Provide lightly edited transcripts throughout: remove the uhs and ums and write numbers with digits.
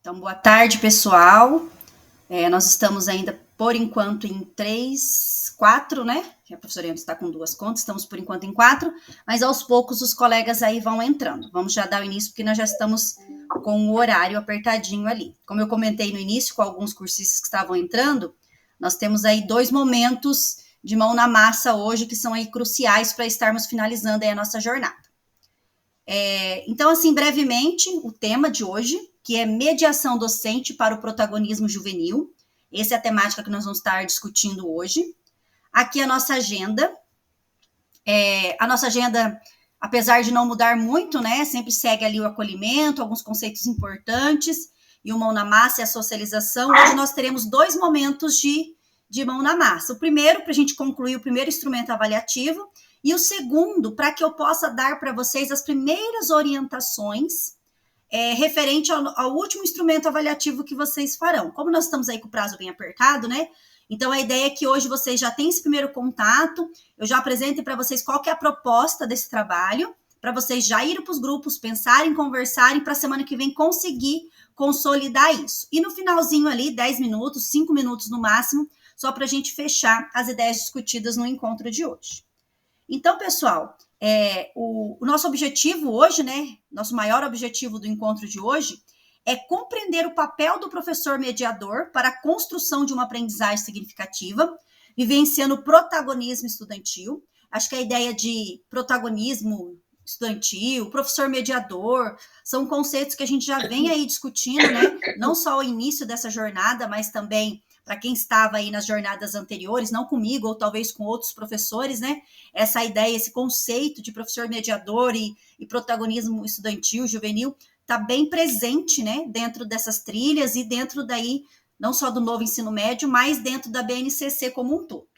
Então, boa tarde, pessoal. Nós estamos ainda, por enquanto, em 4, né? A professora Ana está com 2 contas, estamos, por enquanto, em 4, mas aos poucos os colegas aí vão entrando. Vamos já dar o início, porque nós já estamos com o horário apertadinho ali. Como eu comentei no início, com alguns cursistas que estavam entrando, nós temos aí 2 momentos de mão na massa hoje, que são aí cruciais para estarmos finalizando aí a nossa jornada. Então, assim, brevemente, o tema de hoje, que é mediação docente para o protagonismo juvenil. Essa é a temática que nós vamos estar discutindo hoje. Aqui a nossa agenda. A nossa agenda, apesar de não mudar muito, né, sempre segue ali o acolhimento, alguns conceitos importantes, e o mão na massa e a socialização. Hoje nós teremos 2 momentos de mão na massa. O primeiro, para a gente concluir o primeiro instrumento avaliativo, e o segundo, para que eu possa dar para vocês as primeiras orientações referente ao último instrumento avaliativo que vocês farão. Como nós estamos aí com o prazo bem apertado, né? Então, a ideia é que hoje vocês já tenham esse primeiro contato, eu já apresente para vocês qual que é a proposta desse trabalho, para vocês já irem para os grupos, pensarem, conversarem, para a semana que vem conseguir consolidar isso. E no finalzinho ali, 10 minutos, 5 minutos no máximo, só para a gente fechar as ideias discutidas no encontro de hoje. Então, pessoal, o nosso objetivo hoje, né, nosso maior objetivo do encontro de hoje é compreender o papel do professor mediador para a construção de uma aprendizagem significativa, vivenciando o protagonismo estudantil. Acho que a ideia de protagonismo estudantil, professor mediador, são conceitos que a gente já vem aí discutindo, né, não só ao início dessa jornada, mas também para quem estava aí nas jornadas anteriores, não comigo, ou talvez com outros professores, né? Essa ideia, esse conceito de professor mediador e protagonismo estudantil, juvenil, está bem presente, né? Dentro dessas trilhas e dentro daí, não só do novo ensino médio, mas dentro da BNCC como um todo.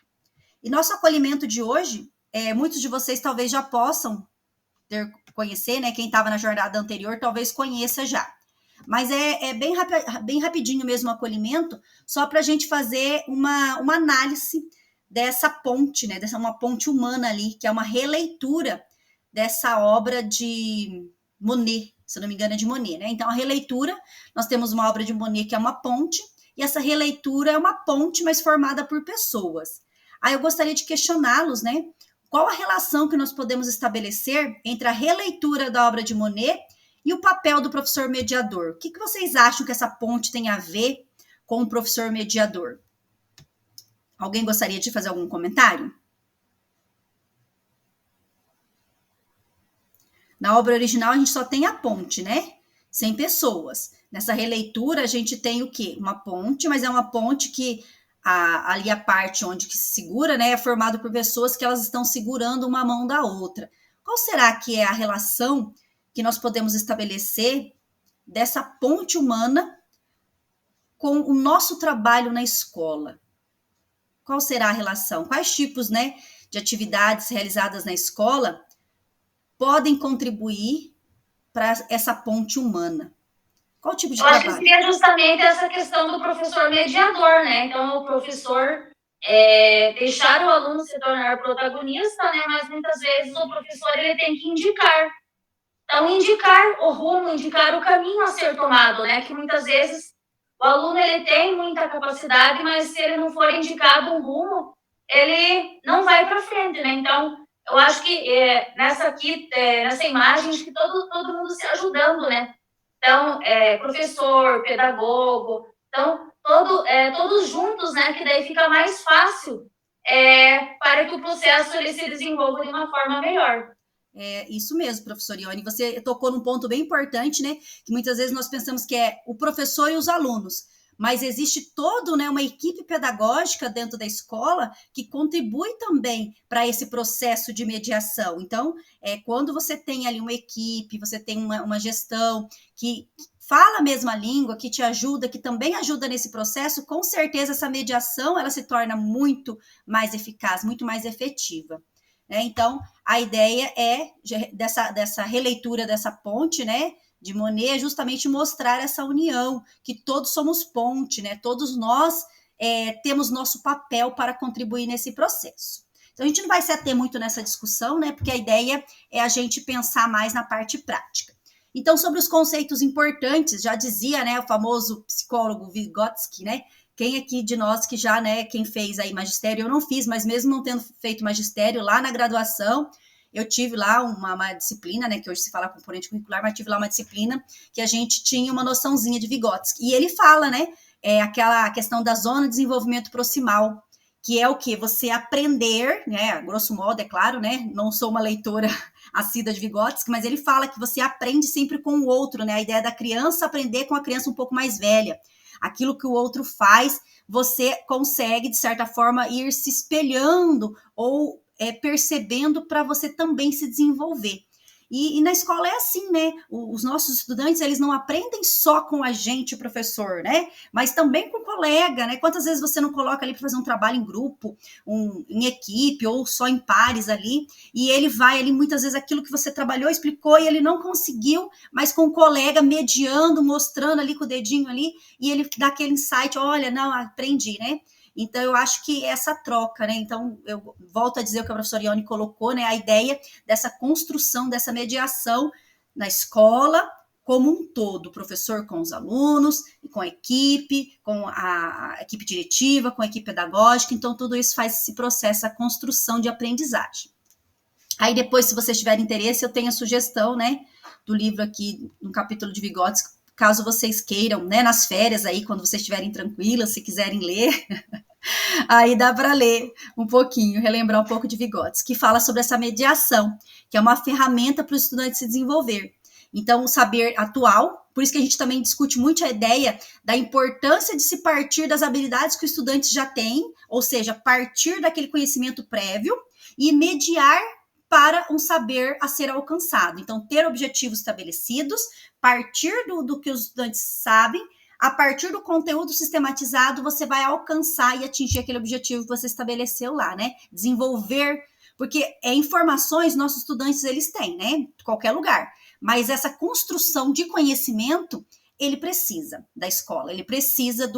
E nosso acolhimento de hoje, muitos de vocês talvez já possam conhecer, né? Quem estava na jornada anterior talvez conheça já. Mas é bem rapidinho mesmo o acolhimento, só para a gente fazer uma análise dessa ponte, né? Dessa uma ponte humana ali, que é uma releitura dessa obra de Monet, se não me engano é de Monet, né? Então, a releitura, nós temos uma obra de Monet que é uma ponte, e essa releitura é uma ponte, mas formada por pessoas. Aí eu gostaria de questioná-los, né? Qual a relação que nós podemos estabelecer entre a releitura da obra de Monet e o papel do professor mediador? O que vocês acham que essa ponte tem a ver com o professor mediador? Alguém gostaria de fazer algum comentário? Na obra original, a gente só tem a ponte, né? Sem pessoas. Nessa releitura, a gente tem o quê? Uma ponte, mas é uma ponte que ali a parte onde que se segura, né? É formada por pessoas que elas estão segurando uma mão da outra. Qual será que é a relação que nós podemos estabelecer dessa ponte humana com o nosso trabalho na escola? Qual será a relação? Quais tipos, né, de atividades realizadas na escola podem contribuir para essa ponte humana? Qual tipo de trabalho? Eu acho que seria justamente essa questão do professor mediador, né? Então, o professor deixar o aluno se tornar protagonista, né? Mas muitas vezes o professor ele tem que indicar. Então, indicar o rumo, indicar o caminho a ser tomado, né? Que muitas vezes o aluno ele tem muita capacidade, mas se ele não for indicado um rumo, ele não vai para frente, né? Então, eu acho que nessa imagem, acho que todo mundo se ajudando, né? Então, professor, pedagogo, então, todos juntos, né? Que daí fica mais fácil para que o processo ele se desenvolva de uma forma melhor. É isso mesmo, professor Ione, você tocou num ponto bem importante, né, que muitas vezes nós pensamos que é o professor e os alunos, mas existe toda, né, uma equipe pedagógica dentro da escola que contribui também para esse processo de mediação. Então, quando você tem ali uma equipe, você tem uma gestão que fala a mesma língua, que te ajuda, que também ajuda nesse processo, com certeza essa mediação ela se torna muito mais eficaz, muito mais efetiva. Então, a ideia dessa releitura dessa ponte, né, de Monet, é justamente mostrar essa união, que todos somos ponte, né, todos nós temos nosso papel para contribuir nesse processo. Então, a gente não vai se ater muito nessa discussão, né, porque a ideia é a gente pensar mais na parte prática. Então, sobre os conceitos importantes, já dizia, né, o famoso psicólogo Vygotsky, né, quem aqui de nós que já, né, quem fez aí magistério, eu não fiz, mas mesmo não tendo feito magistério, lá na graduação, eu tive lá uma disciplina, né, que hoje se fala componente curricular, mas tive lá uma disciplina que a gente tinha uma noçãozinha de Vygotsky. E ele fala, né, aquela questão da zona de desenvolvimento proximal, que é o que? Você aprender, né, grosso modo, é claro, né, não sou uma leitora assídua de Vygotsky, mas ele fala que você aprende sempre com o outro, né, a ideia da criança aprender com a criança um pouco mais velha. Aquilo que o outro faz, você consegue, de certa forma, ir se espelhando ou percebendo para você também se desenvolver. E na escola é assim, né? Os nossos estudantes, eles não aprendem só com a gente, professor, né? Mas também com o colega, né? Quantas vezes você não coloca ali para fazer um trabalho em grupo, em equipe, ou só em pares ali, e ele vai ali, muitas vezes, aquilo que você trabalhou, explicou, e ele não conseguiu, mas com o colega mediando, mostrando ali com o dedinho ali, e ele dá aquele insight, olha, não, aprendi, né? Então, eu acho que essa troca, né? Então, eu volto a dizer o que a professora Ione colocou, né? A ideia dessa construção, dessa mediação na escola como um todo, o professor com os alunos, com a equipe, com a equipe diretiva, com a equipe pedagógica. Então, tudo isso faz esse processo, a construção de aprendizagem. Aí, depois, se vocês tiverem interesse, eu tenho a sugestão, né? Do livro aqui, um capítulo de Vygotsky, caso vocês queiram, né? Nas férias aí, quando vocês estiverem tranquilas, se quiserem ler... Aí dá para ler um pouquinho, relembrar um pouco de Vygotsky, que fala sobre essa mediação, que é uma ferramenta para o estudante se desenvolver. Então, o saber atual, por isso que a gente também discute muito a ideia da importância de se partir das habilidades que o estudante já tem, ou seja, partir daquele conhecimento prévio e mediar para um saber a ser alcançado. Então, ter objetivos estabelecidos, partir do que os estudantes sabem, a partir do conteúdo sistematizado, você vai alcançar e atingir aquele objetivo que você estabeleceu lá, né? Desenvolver, porque informações nossos estudantes, eles têm, né? De qualquer lugar. Mas essa construção de conhecimento, ele precisa da escola, ele precisa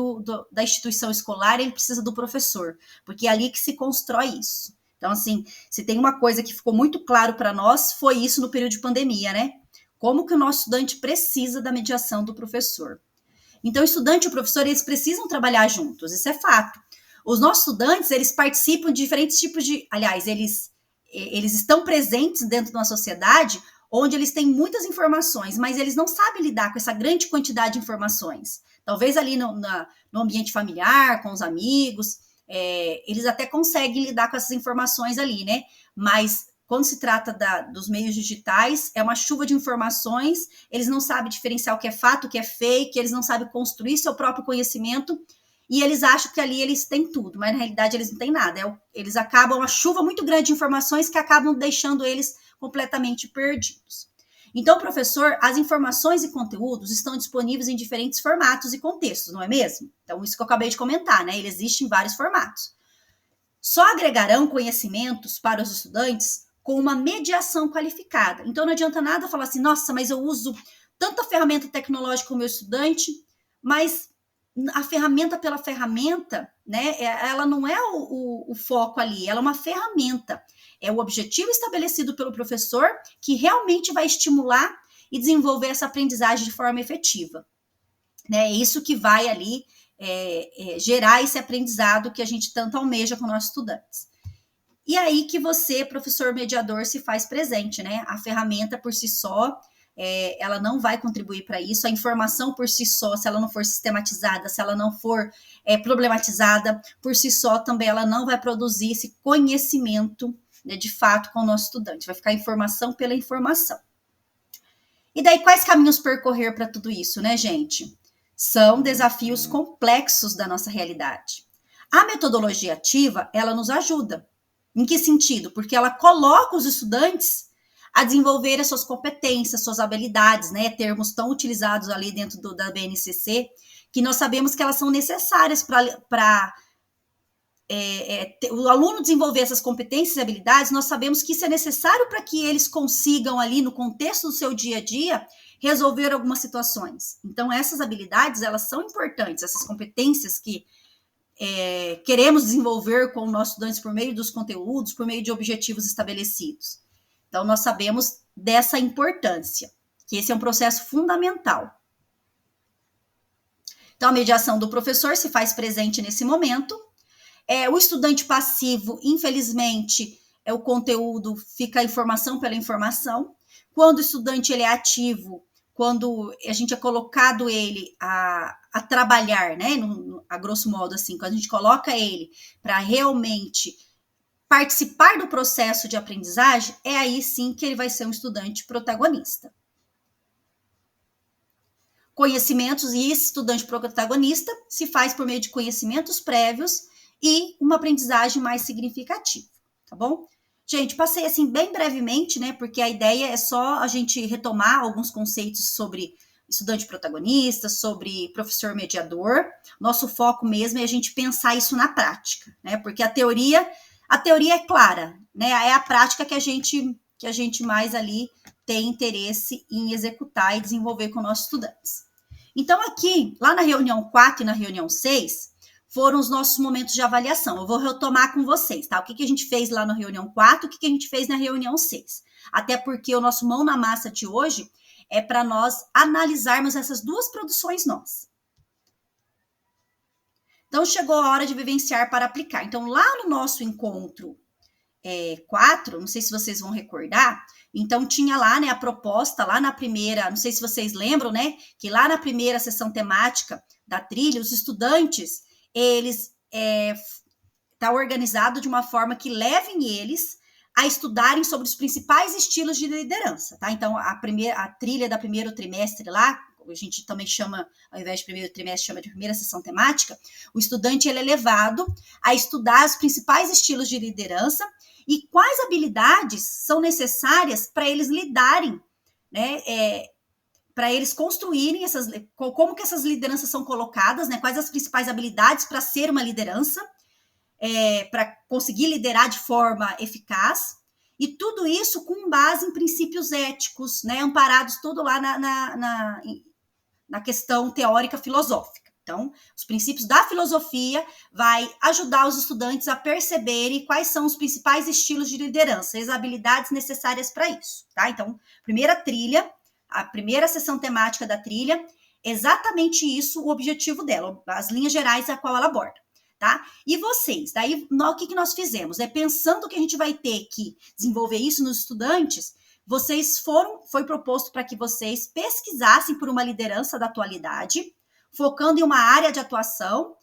da instituição escolar, ele precisa do professor, porque é ali que se constrói isso. Então, assim, se tem uma coisa que ficou muito claro para nós, foi isso no período de pandemia, né? Como que o nosso estudante precisa da mediação do professor. Então, o estudante e o professor, eles precisam trabalhar juntos, isso é fato. Os nossos estudantes, eles participam de diferentes tipos de... Aliás, eles estão presentes dentro de uma sociedade onde eles têm muitas informações, mas eles não sabem lidar com essa grande quantidade de informações. Talvez ali no ambiente familiar, com os amigos, eles até conseguem lidar com essas informações ali, né? Mas... quando se trata dos meios digitais, é uma chuva de informações, eles não sabem diferenciar o que é fato, o que é fake, eles não sabem construir seu próprio conhecimento, e eles acham que ali eles têm tudo, mas na realidade eles não têm nada. Eles acabam, uma chuva muito grande de informações que acabam deixando eles completamente perdidos. Então, professor, as informações e conteúdos estão disponíveis em diferentes formatos e contextos, não é mesmo? Então, isso que eu acabei de comentar, né? Ele existe em vários formatos. Só agregarão conhecimentos para os estudantes com uma mediação qualificada. Então, não adianta nada falar assim, nossa, mas eu uso tanta ferramenta tecnológica com o meu estudante, mas a ferramenta pela ferramenta, né, ela não é o foco ali, ela é uma ferramenta. É o objetivo estabelecido pelo professor que realmente vai estimular e desenvolver essa aprendizagem de forma efetiva. É isso que vai ali gerar esse aprendizado que a gente tanto almeja com nossos estudantes. E aí que você, professor mediador, se faz presente, né? A ferramenta por si só, ela não vai contribuir para isso. A informação por si só, se ela não for sistematizada, se ela não for problematizada, por si só também ela não vai produzir esse conhecimento, né, de fato com o nosso estudante. Vai ficar informação pela informação. E daí, quais caminhos percorrer para tudo isso, né, gente? São desafios complexos da nossa realidade. A metodologia ativa, ela nos ajuda. Em que sentido? Porque ela coloca os estudantes a desenvolver as suas competências, suas habilidades, né? Termos tão utilizados ali dentro da BNCC, que nós sabemos que elas são necessárias para o aluno desenvolver essas competências e habilidades. Nós sabemos que isso é necessário para que eles consigam ali, no contexto do seu dia a dia, resolver algumas situações. Então, essas habilidades, elas são importantes, essas competências que queremos desenvolver com os nossos estudantes por meio dos conteúdos, por meio de objetivos estabelecidos. Então, nós sabemos dessa importância. que esse é um processo fundamental. Então, a mediação do professor se faz presente nesse momento. O estudante passivo, infelizmente, o conteúdo fica informação pela informação. Quando o estudante ele é ativo, quando a gente é colocado ele a trabalhar, né, a grosso modo assim, quando a gente coloca ele para realmente participar do processo de aprendizagem, é aí sim que ele vai ser um estudante protagonista. Conhecimentos, e esse estudante protagonista se faz por meio de conhecimentos prévios e uma aprendizagem mais significativa, tá bom? Gente, passei assim bem brevemente, né, porque a ideia é só a gente retomar alguns conceitos sobre estudante protagonista, sobre professor mediador. Nosso foco mesmo é a gente pensar isso na prática, né, porque a teoria é clara, né, é a prática que a gente mais ali tem interesse em executar e desenvolver com nossos estudantes. Então, aqui, lá na reunião 4 e na reunião 6, foram os nossos momentos de avaliação. Eu vou retomar com vocês, tá? O que a gente fez lá na reunião 4, o que a gente fez na reunião 6. Até porque o nosso mão na massa de hoje é para nós analisarmos essas duas produções nossas. Então, chegou a hora de vivenciar para aplicar. Então, lá no nosso encontro 4, não sei se vocês vão recordar, então tinha lá, né, a proposta, lá na primeira, não sei se vocês lembram, né, que lá na primeira sessão temática da trilha, os estudantes, eles tá organizado de uma forma que levem eles a estudarem sobre os principais estilos de liderança, tá? Então, a trilha da primeiro trimestre lá, a gente também chama, ao invés de primeiro trimestre, chama de primeira sessão temática, o estudante ele é levado a estudar os principais estilos de liderança e quais habilidades são necessárias para eles lidarem, né, para eles construírem como que essas lideranças são colocadas, né, quais as principais habilidades para ser uma liderança, para conseguir liderar de forma eficaz, e tudo isso com base em princípios éticos, né, amparados tudo lá na questão teórica filosófica. Então, os princípios da filosofia vai ajudar os estudantes a perceberem quais são os principais estilos de liderança, as habilidades necessárias para isso, tá? Então, primeira trilha, a primeira sessão temática da trilha, exatamente isso o objetivo dela, as linhas gerais a qual ela aborda, tá? E vocês, daí, o que nós fizemos? Pensando que a gente vai ter que desenvolver isso nos estudantes, foi proposto para que vocês pesquisassem por uma liderança da atualidade, focando em uma área de atuação,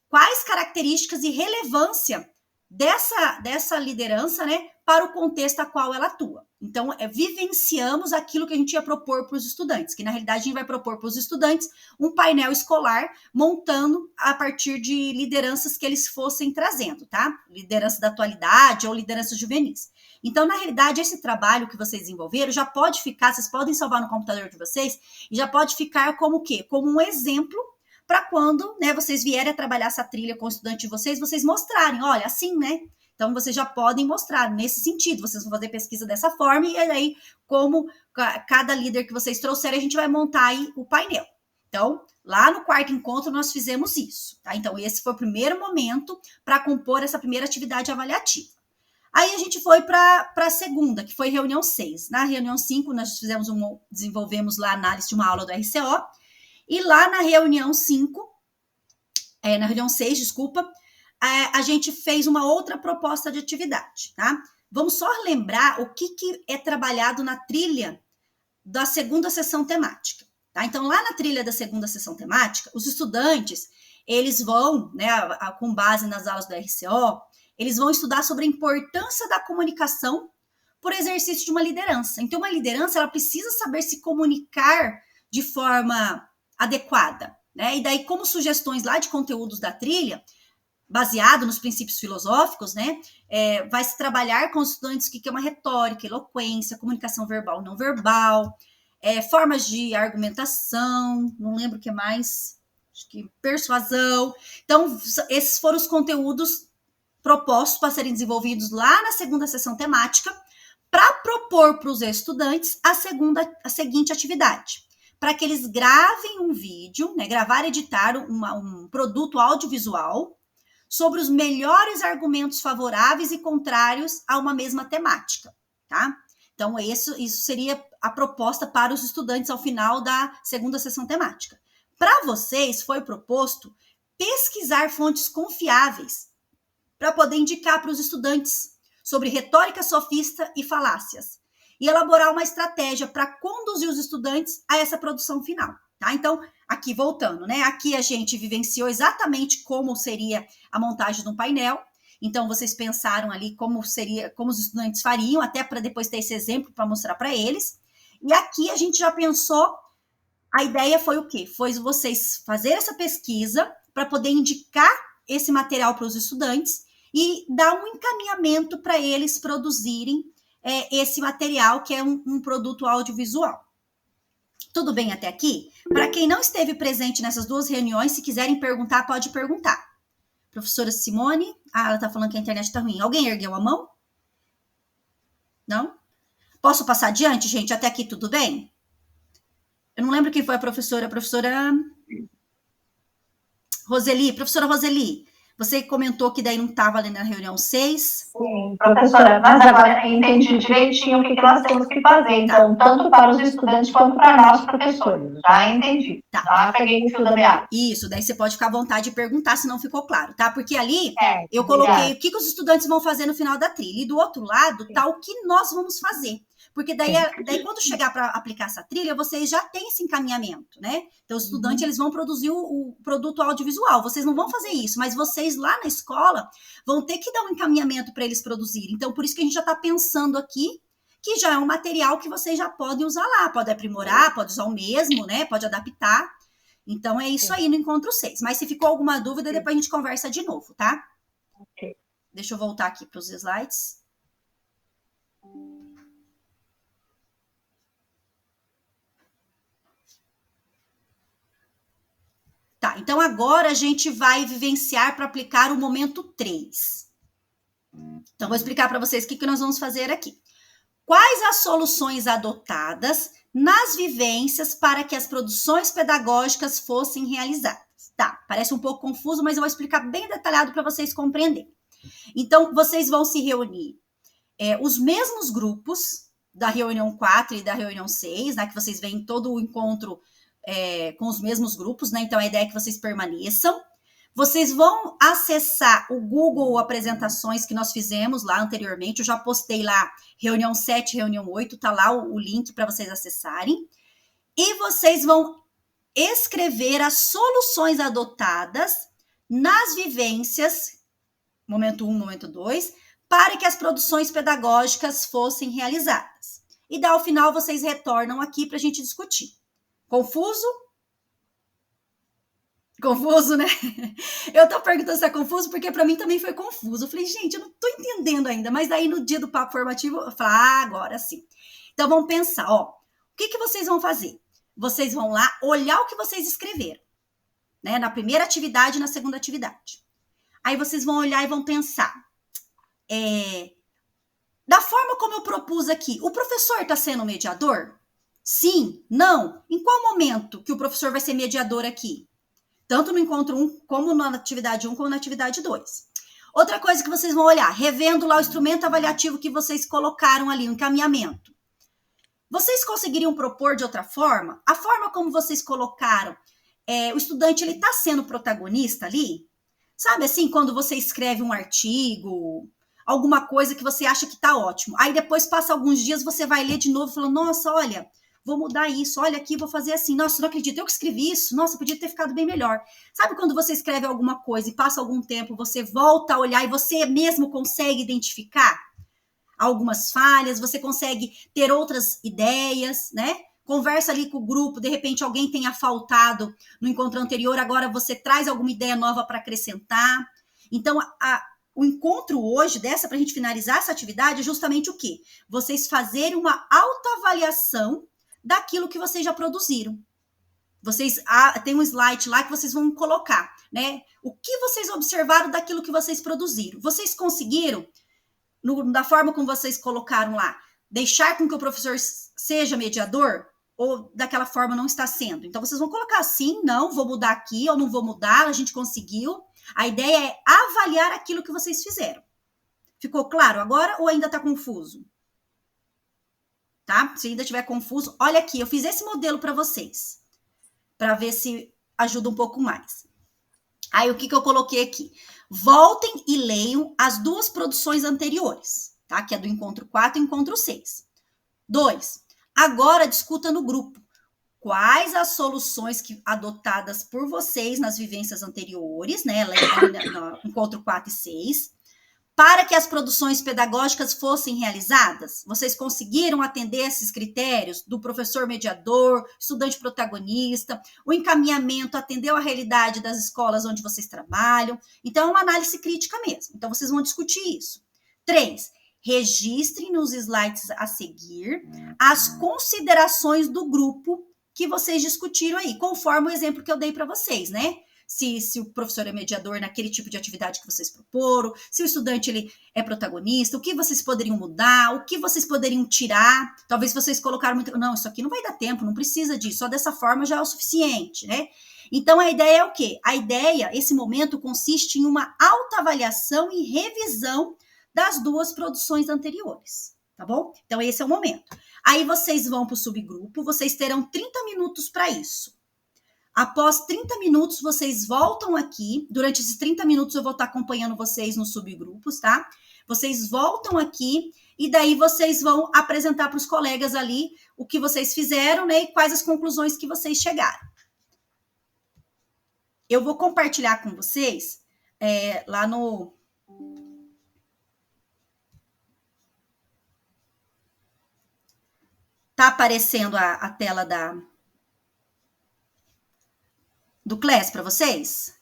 quais características e relevância dessa liderança, né, para o contexto a qual ela atua. Então, vivenciamos aquilo que a gente ia propor para os estudantes, que na realidade a gente vai propor para os estudantes um painel escolar montando a partir de lideranças que eles fossem trazendo, tá? Liderança da atualidade ou lideranças juvenis. Então, na realidade, esse trabalho que vocês desenvolveram já pode ficar, vocês podem salvar no computador de vocês, e já pode ficar como o quê? Como um exemplo para quando, né, vocês vierem a trabalhar essa trilha com o estudante de vocês mostrarem, olha, assim, né? Então, vocês já podem mostrar nesse sentido, vocês vão fazer pesquisa dessa forma, e aí, como cada líder que vocês trouxerem, a gente vai montar aí o painel. Então, lá no quarto encontro, nós fizemos isso, tá? Então, esse foi o primeiro momento para compor essa primeira atividade avaliativa. Aí, a gente foi para a segunda, que foi reunião 6. Na reunião 5, nós desenvolvemos lá a análise de uma aula do RCO, e lá na reunião 6, desculpa, a gente fez uma outra proposta de atividade, tá? Vamos só lembrar o que é trabalhado na trilha da segunda sessão temática, tá? Então, lá na trilha da segunda sessão temática, os estudantes, eles vão, né, com base nas aulas do RCO, eles vão estudar sobre a importância da comunicação por exercício de uma liderança. Então, uma liderança, ela precisa saber se comunicar de forma adequada, né? E daí, como sugestões lá de conteúdos da trilha, baseado nos princípios filosóficos, né, vai se trabalhar com os estudantes o que é uma retórica, eloquência, comunicação verbal, não verbal, formas de argumentação, não lembro o que mais, acho que persuasão. Então, esses foram os conteúdos propostos para serem desenvolvidos lá na segunda sessão temática, para propor para os estudantes a seguinte atividade, para que eles gravem um vídeo, né, gravar e editar um produto audiovisual sobre os melhores argumentos favoráveis e contrários a uma mesma temática, tá? Então, isso seria a proposta para os estudantes ao final da segunda sessão temática. Para vocês, foi proposto pesquisar fontes confiáveis para poder indicar para os estudantes sobre retórica sofista e falácias e elaborar uma estratégia para conduzir os estudantes a essa produção final, tá? Então, aqui voltando, né? Aqui a gente vivenciou exatamente como seria a montagem de um painel. Então, vocês pensaram ali como os estudantes fariam, até para depois ter esse exemplo para mostrar para eles. E aqui a gente já pensou, a ideia foi o quê? Foi vocês fazer essa pesquisa para poder indicar esse material para os estudantes e dar um encaminhamento para eles produzirem esse material, que é um produto audiovisual. Tudo bem até aqui? Para quem não esteve presente nessas duas reuniões, se quiserem perguntar, pode perguntar. Professora Simone, ela está falando que a internet está ruim. Alguém ergueu a mão? Não? Posso passar adiante, gente? Até aqui tudo bem? Eu não lembro quem foi a professora Roseli. Professora Roseli, você comentou que daí não estava ali na reunião 6. Sim, professora, mas agora eu entendi direitinho o que nós temos que fazer, então, tanto para os estudantes quanto para nós, professores. Já entendi. Tá. Já peguei o fio da meada. Isso, daí você pode ficar à vontade de perguntar se não ficou claro, tá? Porque ali eu coloquei o que os estudantes vão fazer no final da trilha, e do outro lado tá o que nós vamos fazer. Porque daí quando chegar para aplicar essa trilha, vocês já têm esse encaminhamento, né? Então, os estudantes, eles vão produzir o produto audiovisual. Vocês não vão fazer isso, mas vocês lá na escola vão ter que dar um encaminhamento para eles produzirem. Então, por isso que a gente já está pensando aqui, que já é um material que vocês já podem usar lá. Pode aprimorar, pode usar o mesmo, né? Pode adaptar. Então, é isso aí no encontro 6. Mas se ficou alguma dúvida, depois a gente conversa de novo, tá? Ok. Deixa eu voltar aqui para os slides. Tá, então agora a gente vai vivenciar para aplicar o momento 3. Então, vou explicar para vocês o que nós vamos fazer aqui. Quais as soluções adotadas nas vivências para que as produções pedagógicas fossem realizadas? Tá, parece um pouco confuso, mas eu vou explicar bem detalhado para vocês compreenderem. Então, vocês vão se reunir os mesmos grupos da reunião 4 e da reunião 6, né, que vocês veem todo o encontro com os mesmos grupos, né? Então, a ideia é que vocês permaneçam. Vocês vão acessar o Google Apresentações que nós fizemos lá anteriormente. Eu já postei lá reunião 7, reunião 8, tá lá o link para vocês acessarem. E vocês vão escrever as soluções adotadas nas vivências, momento 1, momento 2, para que as produções pedagógicas fossem realizadas. E daí, ao final, vocês retornam aqui para a gente discutir. Confuso? Confuso, né? Eu tô perguntando se é confuso, porque para mim também foi confuso. Eu falei, gente, eu não tô entendendo ainda. Mas daí, no dia do papo formativo, eu falei, agora sim. Então, vamos pensar, ó. O que vocês vão fazer? Vocês vão lá olhar o que vocês escreveram, né? Na primeira atividade e na segunda atividade. Aí, vocês vão olhar e vão pensar. Da forma como eu propus aqui, o professor está sendo mediador? Sim? Não? Em qual momento que o professor vai ser mediador aqui? Tanto no encontro 1, como na atividade 1, como na atividade 2. Outra coisa que vocês vão olhar, revendo lá o instrumento avaliativo que vocês colocaram ali, o encaminhamento. Vocês conseguiriam propor de outra forma? A forma como vocês colocaram, o estudante, ele está sendo protagonista ali? Sabe assim, quando você escreve um artigo, alguma coisa que você acha que está ótimo. Aí depois passa alguns dias, você vai ler de novo e fala, nossa, olha, vou mudar isso, olha aqui, vou fazer assim, nossa, não acredito, eu que escrevi isso, nossa, podia ter ficado bem melhor. Sabe quando você escreve alguma coisa e passa algum tempo, você volta a olhar e você mesmo consegue identificar algumas falhas, você consegue ter outras ideias, né? Conversa ali com o grupo, de repente alguém tenha faltado no encontro anterior, agora você traz alguma ideia nova para acrescentar. Então, o encontro hoje, para a gente finalizar essa atividade, é justamente o quê? Vocês fazerem uma autoavaliação daquilo que vocês já produziram. Vocês tem um slide lá que vocês vão colocar, né? O que vocês observaram daquilo que vocês produziram? Vocês conseguiram, da forma como vocês colocaram lá, deixar com que o professor seja mediador? Ou daquela forma não está sendo? Então, vocês vão colocar assim, não, vou mudar aqui, ou não vou mudar, a gente conseguiu. A ideia é avaliar aquilo que vocês fizeram. Ficou claro agora ou ainda está confuso? tá? Se ainda estiver confuso, olha aqui, eu fiz esse modelo para vocês, para ver se ajuda um pouco mais. Aí, o que eu coloquei aqui? Voltem e leiam as 2 produções anteriores, tá? Que é do encontro 4 e encontro 6. 2. Agora discuta no grupo quais as soluções adotadas por vocês nas vivências anteriores, né? No encontro 4 e 6, para que as produções pedagógicas fossem realizadas. Vocês conseguiram atender esses critérios do professor mediador, estudante protagonista, o encaminhamento atendeu a realidade das escolas onde vocês trabalham. Então, é uma análise crítica mesmo. Então, vocês vão discutir isso. 3. Registrem nos slides a seguir as considerações do grupo que vocês discutiram aí, conforme o exemplo que eu dei para vocês, né? Se o professor é mediador naquele tipo de atividade que vocês proporam, se o estudante ele é protagonista, o que vocês poderiam mudar, o que vocês poderiam tirar. Talvez vocês colocaram muito, não, isso aqui não vai dar tempo, não precisa disso, só dessa forma já é o suficiente, né? Então, a ideia é o quê? A ideia, esse momento, consiste em uma autoavaliação e revisão das 2 produções anteriores, tá bom? Então, esse é o momento. Aí, vocês vão para o subgrupo, vocês terão 30 minutos para isso. Após 30 minutos, vocês voltam aqui. Durante esses 30 minutos, eu vou estar acompanhando vocês nos subgrupos, tá? Vocês voltam aqui e daí vocês vão apresentar para os colegas ali o que vocês fizeram, né? E quais as conclusões que vocês chegaram. Eu vou compartilhar com vocês lá no... Tá aparecendo a tela do Class para vocês?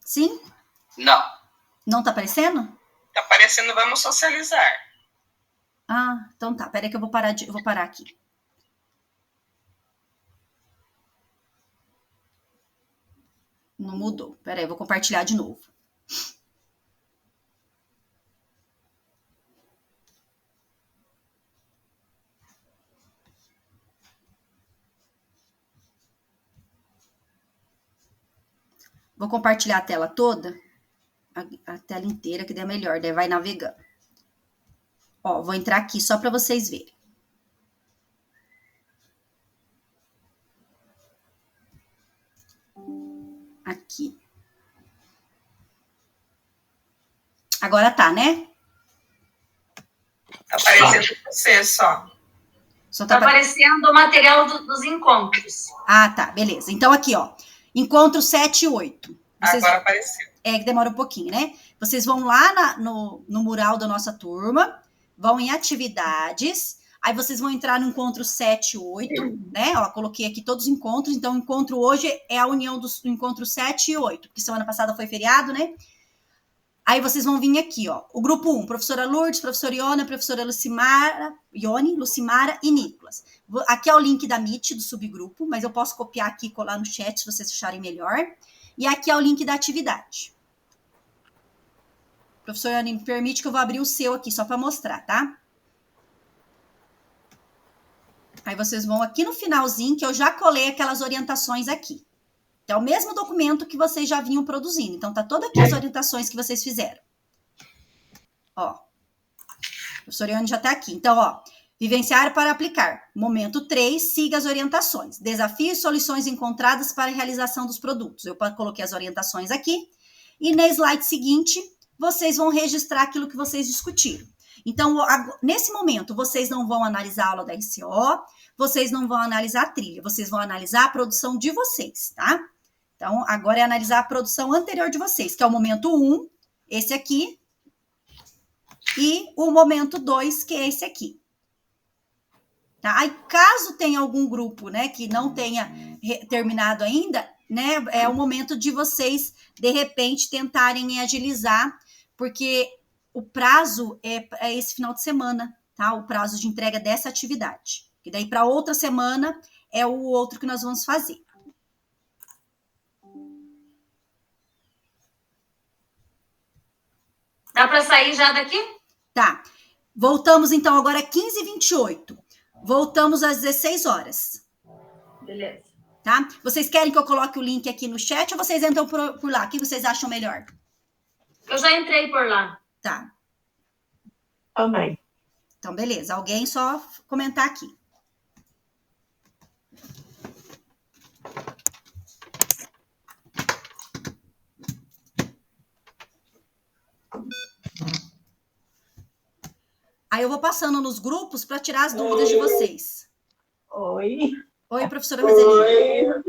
Sim? Não. Não tá aparecendo? Tá aparecendo, vamos socializar. Ah, então tá. Peraí que eu vou parar aqui. Não mudou. Peraí, eu vou compartilhar de novo. Vou compartilhar a tela toda, a tela inteira, que daí é melhor, daí vai navegando. Ó, vou entrar aqui só para vocês verem. Aqui. Agora tá, né? Tá aparecendo você só. Tá aparecendo o material dos encontros. Ah, tá, beleza. Então aqui, ó. Encontro 7 e 8. Agora apareceu. É que demora um pouquinho, né? Vocês vão lá no mural da nossa turma, vão em atividades, aí vocês vão entrar no encontro 7 e 8, né? Ó, coloquei aqui todos os encontros, então o encontro hoje é a união do encontro 7 e 8, porque semana passada foi feriado, né? Aí vocês vão vir aqui, ó. O grupo 1, professora Lourdes, professora Iona, professora Lucimara e Nicolas. Aqui é o link da Meet, do subgrupo, mas eu posso copiar aqui e colar no chat, se vocês acharem melhor. E aqui é o link da atividade. Professora Iona, me permite que eu vou abrir o seu aqui, só para mostrar, tá? Aí vocês vão aqui no finalzinho, que eu já colei aquelas orientações aqui. É o mesmo documento que vocês já vinham produzindo. Então, tá todas aqui as orientações que vocês fizeram. Ó. O professor Ione já tá aqui. Então, ó. Vivenciar para aplicar. Momento 3, siga as orientações. Desafios e soluções encontradas para a realização dos produtos. Eu coloquei as orientações aqui. E no slide seguinte, vocês vão registrar aquilo que vocês discutiram. Então, nesse momento, vocês não vão analisar a aula da RCO, vocês não vão analisar a trilha, vocês vão analisar a produção de vocês, tá? Então, agora é analisar a produção anterior de vocês, que é o momento 1, esse aqui, e o momento 2, que é esse aqui. Tá? Aí, caso tenha algum grupo, né, que não tenha terminado ainda, né, é o momento de vocês, de repente, tentarem agilizar, porque o prazo é esse final de semana, tá? O prazo de entrega dessa atividade. E daí, para outra semana, é o outro que nós vamos fazer. Dá para sair já daqui? Tá. Voltamos, então, agora 15h28. Voltamos às 16 horas. Beleza. Tá? Vocês querem que eu coloque o link aqui no chat ou vocês entram por lá? O que vocês acham melhor? Eu já entrei por lá. Tá. Também. Então, beleza. Alguém só comentar aqui. Aí eu vou passando nos grupos para tirar as dúvidas de vocês. Oi. Oi, professora Roselina.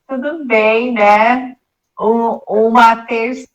Tudo bem, né? Uma terça.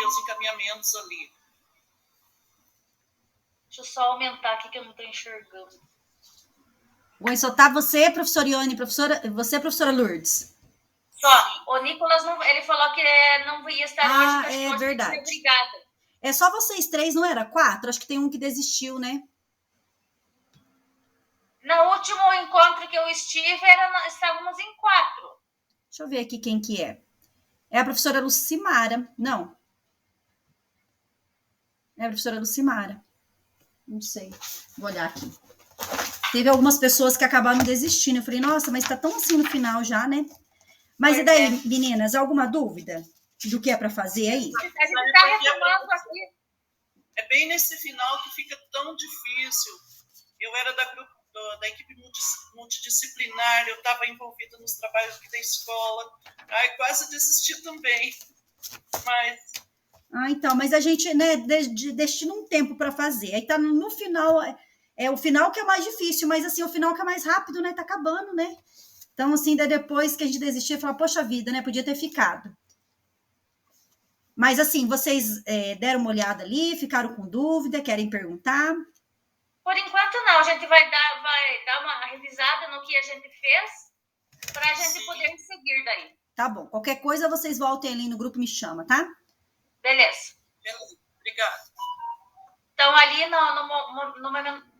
Os encaminhamentos ali. Deixa eu só aumentar aqui que eu não estou enxergando. Oi, só tá você, professora Ione, você, professora Lourdes. Só, o Nicolas, não, ele falou que não ia estar hoje. Ah, é verdade. Obrigada. É só vocês 3, não era? 4? Acho que tem um que desistiu, né? No último encontro que eu estive, estávamos em 4. Deixa eu ver aqui quem que é. É a professora Lucimara. Não. É a professora Lucimara. Não sei. Vou olhar aqui. teve algumas pessoas que acabaram desistindo. Eu falei, nossa, mas tá tão assim no final já, né? Mas e daí, meninas, alguma dúvida do que é para fazer aí? A gente tá retomando aqui. É bem nesse final que fica tão difícil. Eu era da equipe multidisciplinar, eu estava envolvida nos trabalhos aqui da escola. Ai, quase desisti também. Mas... então, mas a gente, né, destina um tempo para fazer. Aí tá no final, é o final que é mais difícil, mas assim, o final que é mais rápido, né? Tá acabando, né? Então, assim, daí depois que a gente desistir, falar, poxa vida, né? Podia ter ficado. Mas, assim, vocês deram uma olhada ali, ficaram com dúvida, querem perguntar? Por enquanto, não. A gente vai dar uma revisada no que a gente fez para a gente poder seguir daí. Tá bom. Qualquer coisa, vocês voltem ali no grupo e me chamam, tá? Beleza. Obrigada. Então, ali no momento...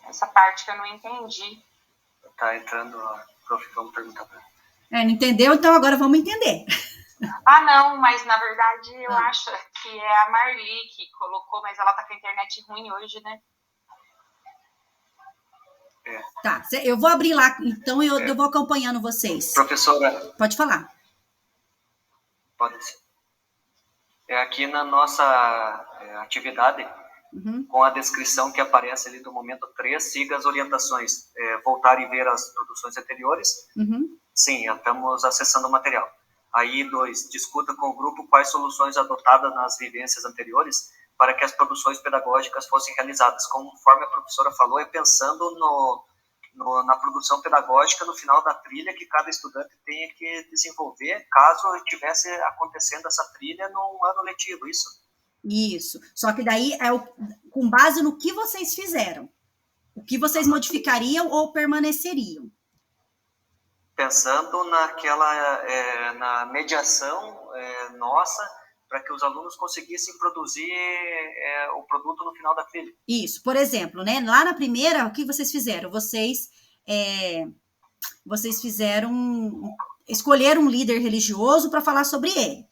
Essa parte que eu não entendi. Tá entrando a prof, vamos perguntar para ela. Não entendeu? Então agora vamos entender. Ah, não, mas na verdade eu acho que é a Marli que colocou, mas ela tá com a internet ruim hoje, né? Tá, eu vou abrir lá, então eu vou acompanhando vocês. Professora... Pode falar. Pode ser. Aqui na nossa atividade, com a descrição que aparece ali do momento 3, siga as orientações. Voltar e ver as produções anteriores. Sim, estamos acessando o material. Aí, 2, discuta com o grupo quais soluções adotadas nas vivências anteriores para que as produções pedagógicas fossem realizadas. Conforme a professora falou, pensando na produção pedagógica no final da trilha que cada estudante tenha que desenvolver caso estivesse acontecendo essa trilha no ano letivo, isso? Isso. Só que daí com base no que vocês fizeram. O que vocês modificariam ou permaneceriam. Pensando na mediação nossa, para que os alunos conseguissem produzir o produto no final da trilha. Isso, por exemplo, né? Lá na primeira, o que vocês fizeram? Vocês escolheram um líder religioso para falar sobre ele.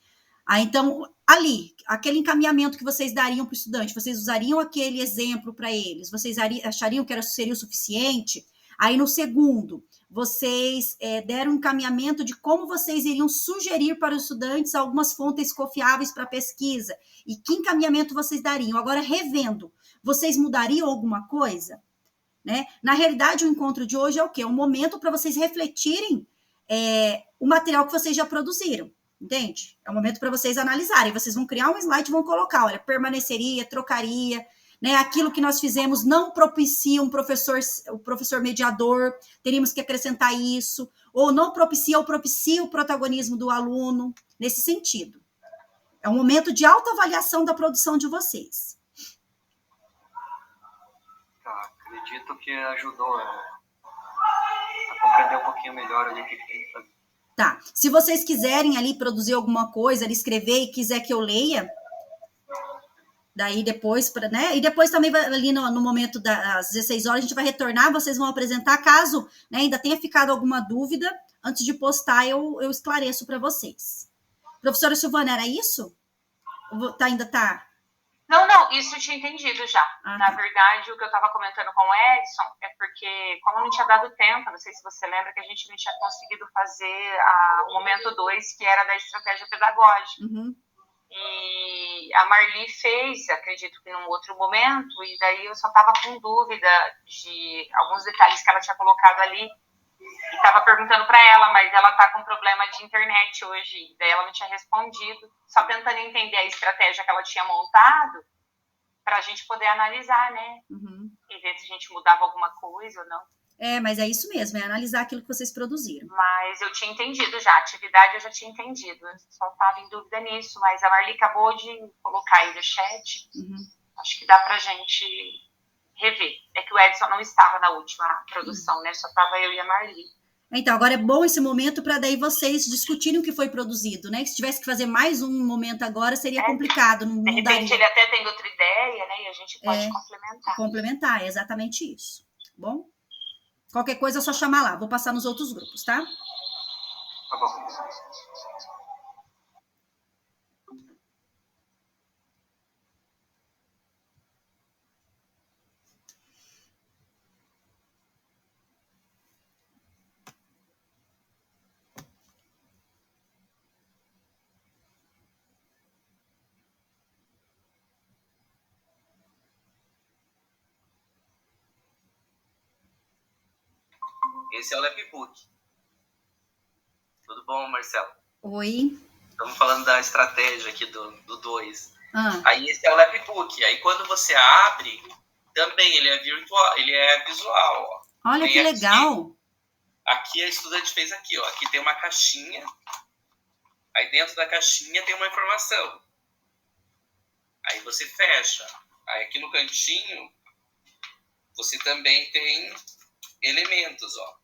Aí, então, ali, aquele encaminhamento que vocês dariam para o estudante, vocês usariam aquele exemplo para eles? Vocês achariam que seria o suficiente? Aí, no segundo, vocês deram um encaminhamento de como vocês iriam sugerir para os estudantes algumas fontes confiáveis para pesquisa. E que encaminhamento vocês dariam? Agora, revendo, vocês mudariam alguma coisa? Né? Na realidade, o encontro de hoje é o quê? É um momento para vocês refletirem o material que vocês já produziram. Entende? É um momento para vocês analisarem. Vocês vão criar um slide e vão colocar, olha, permaneceria, trocaria, né? Aquilo que nós fizemos não propicia o professor mediador, teríamos que acrescentar isso, ou não propicia ou propicia o protagonismo do aluno, nesse sentido. É um momento de autoavaliação da produção de vocês. Tá, acredito que ajudou a compreender um pouquinho melhor ali o que tem que fazer. Tá, se vocês quiserem ali produzir alguma coisa, ali escrever e quiser que eu leia, daí depois, né? E depois também ali no momento das 16 horas a gente vai retornar, vocês vão apresentar, caso, né, ainda tenha ficado alguma dúvida, antes de postar eu esclareço para vocês. Professora Silvana, era isso? Ainda tá? Não, isso eu tinha entendido já. Na verdade, o que eu estava comentando com o Edson é porque, como não tinha dado tempo, não sei se você lembra que a gente não tinha conseguido fazer o momento 2, que era da estratégia pedagógica. Uhum. E a Marli fez, acredito que num outro momento, e daí eu só estava com dúvida de alguns detalhes que ela tinha colocado ali, e estava perguntando para ela, mas ela está com problema de internet hoje, daí ela não tinha respondido, só tentando entender a estratégia que ela tinha montado, para a gente poder analisar, né? Uhum. E ver se a gente mudava alguma coisa ou não. Mas é isso mesmo, é analisar aquilo que vocês produziram. Mas eu tinha entendido já, a atividade eu já tinha entendido, eu só estava em dúvida nisso, mas a Marli acabou de colocar aí no chat, acho que dá pra gente rever. É que o Edson não estava na última produção, né? Só estava eu e a Marli. Então, agora é bom esse momento para daí vocês discutirem o que foi produzido, né? Se tivesse que fazer mais um momento agora, seria complicado, não de repente daria. Ele até tem outra ideia, né? E a gente pode complementar. Complementar, é exatamente isso. Tá bom? Qualquer coisa é só chamar lá. Vou passar nos outros grupos, tá? Tá bom. Esse é o Lapbook. Tudo bom, Marcelo? Oi. Estamos falando da estratégia aqui do 2. Aí esse é o Lapbook. Aí quando você abre, também ele é virtual, ele é visual. Ó. Olha que legal. Aqui a estudante fez aqui, ó. Aqui tem uma caixinha. Aí dentro da caixinha tem uma informação. Aí você fecha. Aí aqui no cantinho você também tem elementos, ó.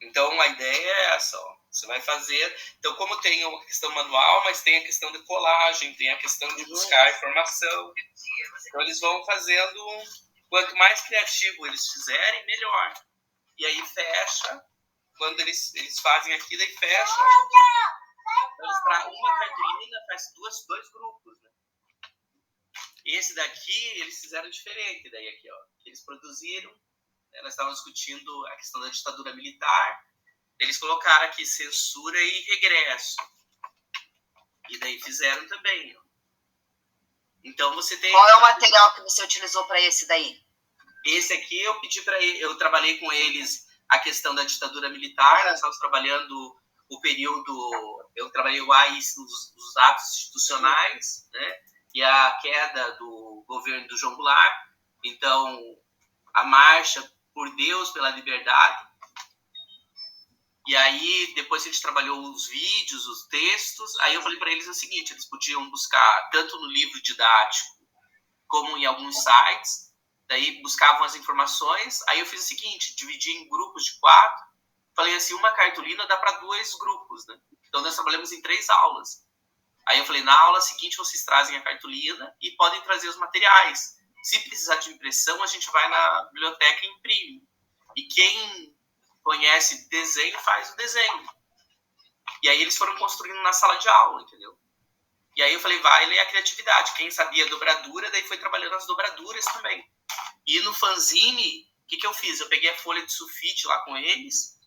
Então a ideia é essa, ó. Você vai fazer. Então, como tem a questão manual, mas tem a questão de colagem, tem a questão de buscar informação. Então eles vão fazendo. Quanto mais criativo eles fizerem, melhor. E aí fecha. Quando eles fazem aqui, daí fecha. Então, para uma cartolina faz dois grupos, né? Esse daqui eles fizeram diferente, daí aqui, ó. Eles produziram, né, nós estávamos discutindo a questão da ditadura militar, eles colocaram aqui censura e regresso. E daí fizeram também, ó. Então você tem... Qual é o material que você utilizou para esse daí? Esse aqui eu pedi para ele, eu trabalhei com eles a questão da ditadura militar, nós estávamos trabalhando o período, eu trabalhei o AIS, os atos institucionais, né? E a queda do governo do João Goulart, então a marcha por Deus, pela liberdade. E aí depois a gente trabalhou os vídeos, os textos, aí eu falei para eles o seguinte, eles podiam buscar tanto no livro didático como em alguns sites, daí buscavam as informações, aí eu fiz o seguinte, dividi em grupos de 4, falei assim, uma cartolina dá para 2 grupos, né? Então nós trabalhamos em 3 aulas. Aí eu falei, na aula seguinte vocês trazem a cartolina e podem trazer os materiais. Se precisar de impressão, a gente vai na biblioteca e imprime. E quem conhece desenho, faz o desenho. E aí eles foram construindo na sala de aula, entendeu? E aí eu falei, vai ler a criatividade. Quem sabia dobradura, daí foi trabalhando as dobraduras também. E no fanzine, o que eu fiz? Eu peguei a folha de sulfite lá com eles.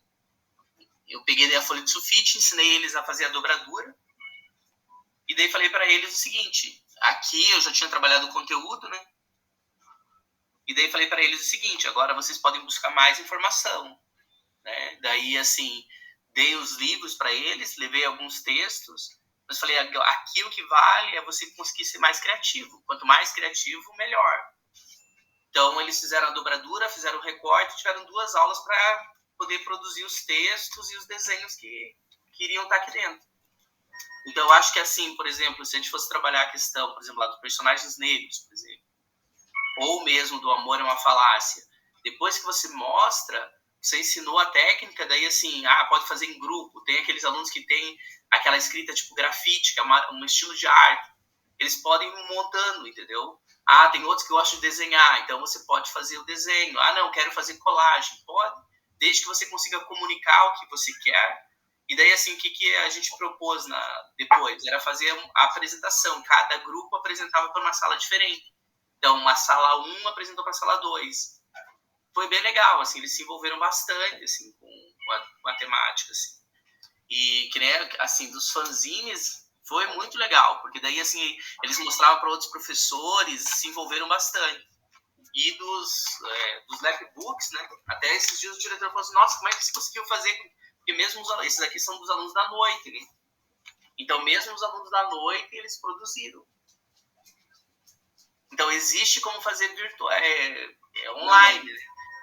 Eu peguei a folha de sulfite, ensinei eles a fazer a dobradura. E daí falei para eles o seguinte, aqui eu já tinha trabalhado o conteúdo, né? E daí falei para eles o seguinte, agora vocês podem buscar mais informação, né? Daí, assim, dei os livros para eles, levei alguns textos, mas falei, aqui o que vale é você conseguir ser mais criativo. Quanto mais criativo, melhor. Então, eles fizeram a dobradura, fizeram o recorte, tiveram 2 aulas para poder produzir os textos e os desenhos que iriam estar aqui dentro. Então, eu acho que assim, por exemplo, se a gente fosse trabalhar a questão, por exemplo, lá dos personagens negros, por exemplo, ou mesmo do amor é uma falácia, depois que você mostra, você ensinou a técnica, daí assim, pode fazer em grupo. Tem aqueles alunos que tem aquela escrita tipo grafite, que é um estilo de arte. Eles podem ir montando, entendeu? Tem outros que gostam de desenhar, então você pode fazer o desenho. Não, quero fazer colagem. Pode, desde que você consiga comunicar o que você quer. E daí, assim, o que a gente propôs depois? Era fazer a apresentação. Cada grupo apresentava para uma sala diferente. Então, a sala 1 apresentou para a sala 2. Foi bem legal, assim, eles se envolveram bastante, assim, com a temática, assim. E, que nem, assim, dos fanzines, foi muito legal, porque daí, assim, eles mostravam para outros professores, se envolveram bastante. E dos lapbooks, né, até esses dias o diretor falou assim, nossa, como é que você conseguiu fazer? Porque mesmo esses aqui são dos alunos da noite, né? Então, mesmo os alunos da noite, eles produziram. Então, existe como fazer online, né?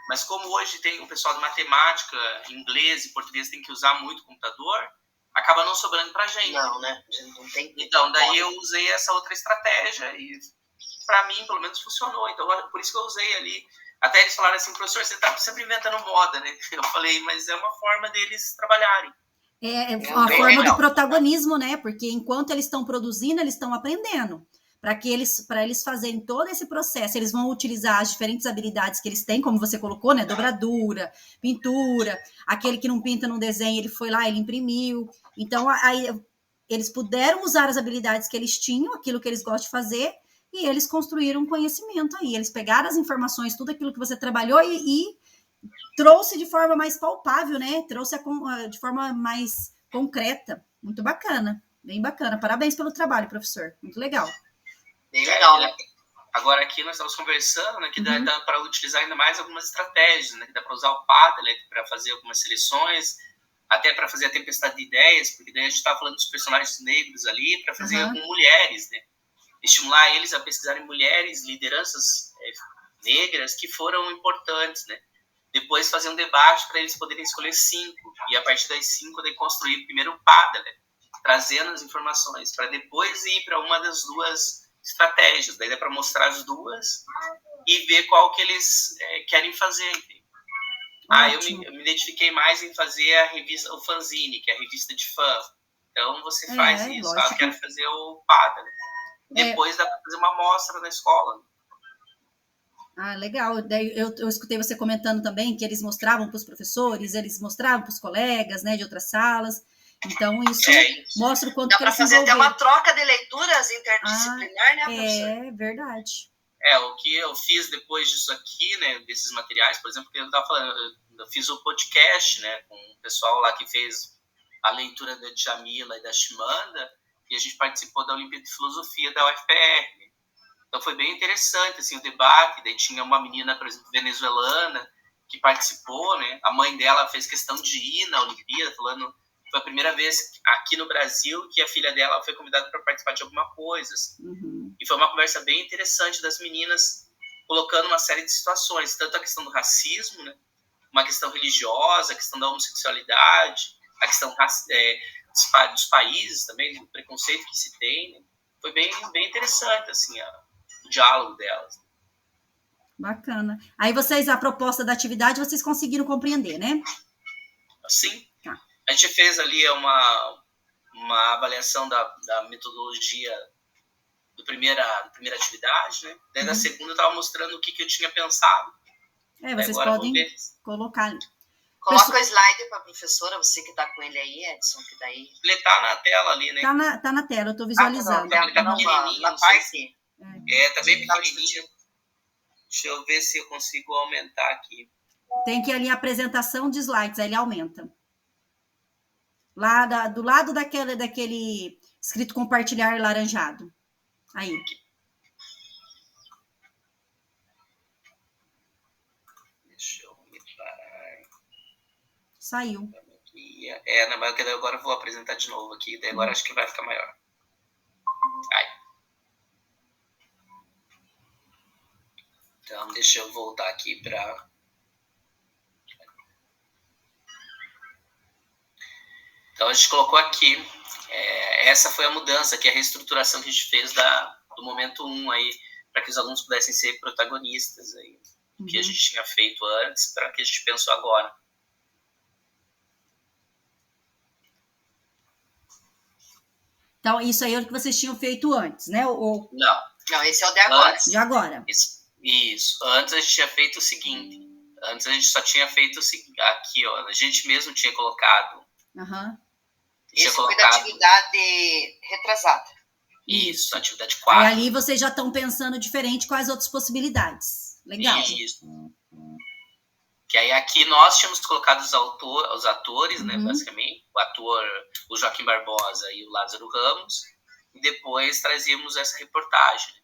Mas como hoje tem o pessoal de matemática, inglês e português tem que usar muito o computador, acaba não sobrando pra gente. Não, né? Não tem... Então, daí eu usei essa outra estratégia e pra mim, pelo menos, funcionou. Então, por isso que eu usei ali. Até eles falaram assim, professor, você tá sempre inventando moda, né? Eu falei, mas é uma forma deles trabalharem. É uma forma de protagonismo, né? Porque enquanto eles estão produzindo, eles estão aprendendo. Para eles fazerem todo esse processo, eles vão utilizar as diferentes habilidades que eles têm, como você colocou, né? Dobradura, pintura, aquele que não pinta, não desenha, ele foi lá, ele imprimiu. Então, aí eles puderam usar as habilidades que eles tinham, aquilo que eles gostam de fazer, e eles construíram um conhecimento aí. Eles pegaram as informações, tudo aquilo que você trabalhou e trouxe de forma mais palpável, né? Trouxe de forma mais concreta. Muito bacana, bem bacana. Parabéns pelo trabalho, professor. Muito legal. Bem legal, né? Agora aqui nós estamos conversando, né, que dá para utilizar ainda mais algumas estratégias, né, que dá para usar o Padlet para fazer algumas seleções, até para fazer a tempestade de ideias, porque daí a gente estava falando dos personagens negros ali, para fazer com mulheres, né, estimular eles a pesquisarem mulheres, lideranças negras que foram importantes, né. Depois fazer um debate para eles poderem escolher 5, e a partir das 5 daí construir primeiro o Padlet, trazendo as informações, para depois ir para uma das duas estratégias, daí dá para mostrar as duas e ver qual que eles querem fazer. Eu me identifiquei mais em fazer a revista, o fanzine, que é a revista de fã. Então você faz isso, eu quero fazer o Padlet. Depois dá para fazer uma amostra na escola. Legal. Daí eu escutei você comentando também que eles mostravam para os professores, eles mostravam para os colegas, né, de outras salas. Então, isso mostra o quanto dá que eles se envolveram. Dá para fazer até uma troca de leituras interdisciplinar, né, professor? É verdade. O que eu fiz depois disso aqui, né, desses materiais, por exemplo, que eu estava falando, eu fiz o podcast, né, com o pessoal lá que fez a leitura da Djamila e da Chimanda, e a gente participou da Olimpíada de Filosofia da UFPR. Então foi bem interessante, assim, o debate. Daí tinha uma menina, por exemplo, venezuelana, que participou, né, a mãe dela fez questão de ir na Olimpíada, falando... Foi a primeira vez aqui no Brasil que a filha dela foi convidada para participar de alguma coisa. Assim. E foi uma conversa bem interessante das meninas, colocando uma série de situações, tanto a questão do racismo, né, uma questão religiosa, a questão da homossexualidade, a questão dos países também, do preconceito que se tem. Né. Foi bem interessante assim, o diálogo delas. Bacana. Aí a proposta da atividade, vocês conseguiram compreender, né? Sim. A gente fez ali uma avaliação da metodologia da primeira atividade, né? Daí na segunda eu estava mostrando o que eu tinha pensado. Vocês podem colocar ali. Coloca o slide para a professora, você que está com ele aí, Edson, que daí... Ele está na tela ali, né? Tá na tela, eu estou visualizando. Ele está pequenininho. Na parte... Tá bem pequenininho. Deixa eu ver se eu consigo aumentar aqui. Tem que ir ali a apresentação de slides, aí ele aumenta. Lá do lado daquele escrito compartilhar laranjado. Aí. Deixa eu me parar. Saiu. Mas agora eu vou apresentar de novo aqui, daí agora acho que vai ficar maior. Então, deixa eu voltar aqui para... Então, a gente colocou aqui, essa foi a mudança, que é a reestruturação que a gente fez do momento 1 aí, para que os alunos pudessem ser protagonistas aí, que a gente tinha feito antes, para que a gente pensou agora. Então, isso aí é o que vocês tinham feito antes, né? Não, esse é o de agora. De agora. Isso. Antes a gente tinha feito o seguinte. Antes a gente só tinha feito o seguinte. Aqui, ó. A gente mesmo tinha colocado. Esse foi da atividade retrasada. Isso, atividade 4. E ali vocês já estão pensando diferente com as outras possibilidades. Legal. Isso. Que aí aqui nós tínhamos colocado os atores, né, basicamente. O Joaquim Barbosa e o Lázaro Ramos. E depois trazíamos essa reportagem.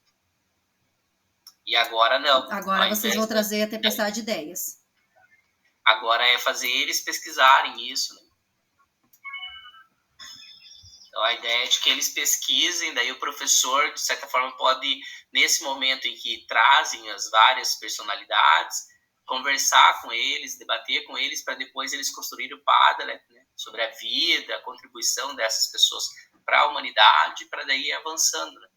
E agora não. Agora vocês vão trazer a tempestade de ideias. Agora é fazer eles pesquisarem isso, né? Então a ideia é de que eles pesquisem, daí o professor, de certa forma, pode, nesse momento em que trazem as várias personalidades, conversar com eles, debater com eles, para depois eles construírem o Padlet, né? Sobre a vida, a contribuição dessas pessoas para a humanidade, para daí ir avançando, né?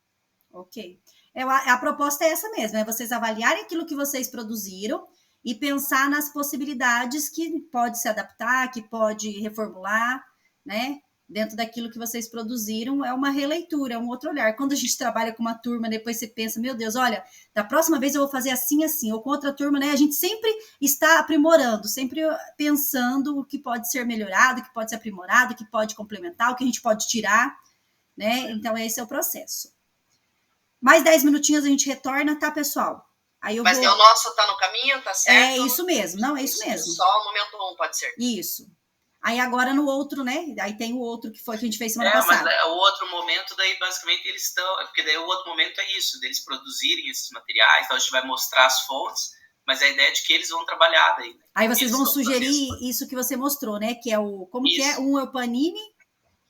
Ok. A proposta é essa mesmo, é vocês avaliarem aquilo que vocês produziram e pensar nas possibilidades que pode se adaptar, que pode reformular, né? Dentro daquilo que vocês produziram, é uma releitura, é um outro olhar. Quando a gente trabalha com uma turma, depois você pensa, meu Deus, olha, da próxima vez eu vou fazer assim, assim, ou com outra turma, né? A gente sempre está aprimorando, sempre pensando o que pode ser melhorado, o que pode ser aprimorado, o que pode complementar, o que a gente pode tirar, né? Então, esse é o processo. Mais 10 minutinhos a gente retorna, tá, pessoal? Mas o nosso tá no caminho, tá certo? É isso mesmo, não, é isso mesmo. Só o momento 1 pode ser. Isso. Aí agora no outro, né? Aí tem o outro que foi que a gente fez semana passada. Mas o outro momento, daí basicamente eles estão... Porque daí o outro momento é isso, deles produzirem esses materiais, então a gente vai mostrar as fontes, mas a ideia é de que eles vão trabalhar daí. Né? Aí vocês vão sugerir isso que você mostrou, né? Que é o... Como isso. Que é? Um é o Panini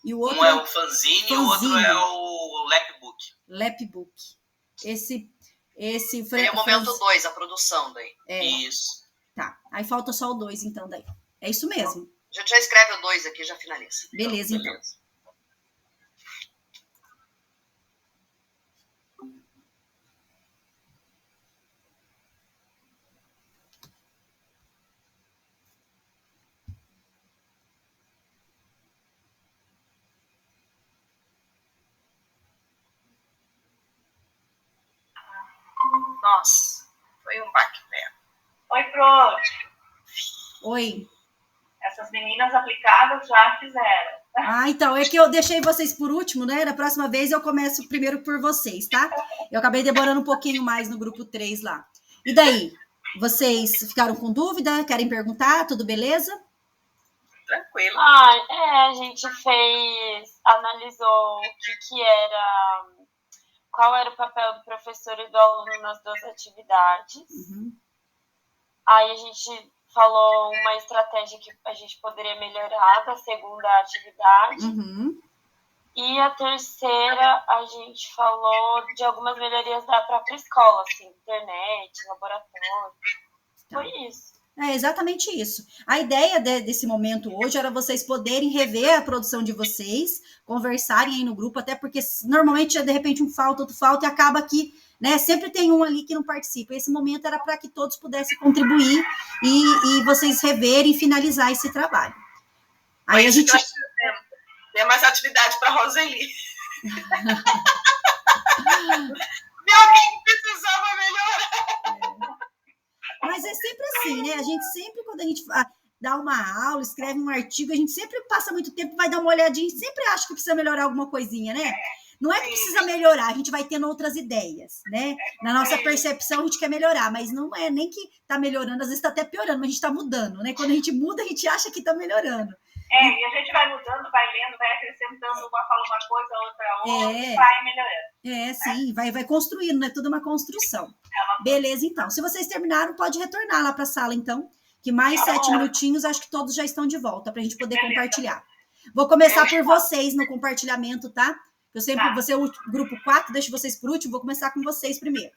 e o outro... Um é o fanzine e o outro é o Lapbook. Lapbook. Esse é o momento 2, a produção daí. Isso. Tá. Aí falta só o 2, então, daí. É isso mesmo. A gente já escreve o 2 aqui, já finaliza. Beleza, então. Nossa, foi um baque mesmo. Oi, Pro. Oi. Essas meninas aplicadas já fizeram. Ah, então, é que eu deixei vocês por último, né? Da próxima vez eu começo primeiro por vocês, tá? Eu acabei demorando um pouquinho mais no grupo 3 lá. E daí? Vocês ficaram com dúvida? Querem perguntar? Tudo beleza? Tranquilo. A gente analisou qual era o papel do professor e do aluno nas duas atividades. Aí a gente falou uma estratégia que a gente poderia melhorar da segunda atividade. E a terceira, a gente falou de algumas melhorias da própria escola, assim, internet, laboratório. Foi isso. É exatamente isso. A ideia desse momento hoje era vocês poderem rever a produção de vocês, conversarem aí no grupo, até porque normalmente, de repente, um falta, outro falta, e acaba que, né, sempre tem um ali que não participa. Esse momento era para que todos pudessem contribuir e vocês reverem e finalizar esse trabalho. Aí a gente... Tem mais atividade para a Roseli. Alguém precisava melhorar. Mas é sempre assim, né? A gente sempre, quando a gente dá uma aula, escreve um artigo, a gente sempre passa muito tempo, vai dar uma olhadinha, sempre acha que precisa melhorar alguma coisinha, né? Não é que precisa melhorar, a gente vai tendo outras ideias, né? Na nossa percepção, a gente quer melhorar, mas não é nem que tá melhorando, às vezes tá até piorando, mas a gente tá mudando, né? Quando a gente muda, a gente acha que tá melhorando. E a gente vai mudando, vai lendo, vai acrescentando, uma fala uma coisa, outra, e vai melhorando. Sim, vai construindo, né? Tudo uma construção. Beleza, então. Se vocês terminaram, pode retornar lá para a sala, então, que mais 7 minutinhos, acho que todos já estão de volta, para a gente poder compartilhar. Vou começar por vocês no compartilhamento, tá? Eu sempre, você é o grupo 4, deixo vocês por último, vou começar com vocês primeiro.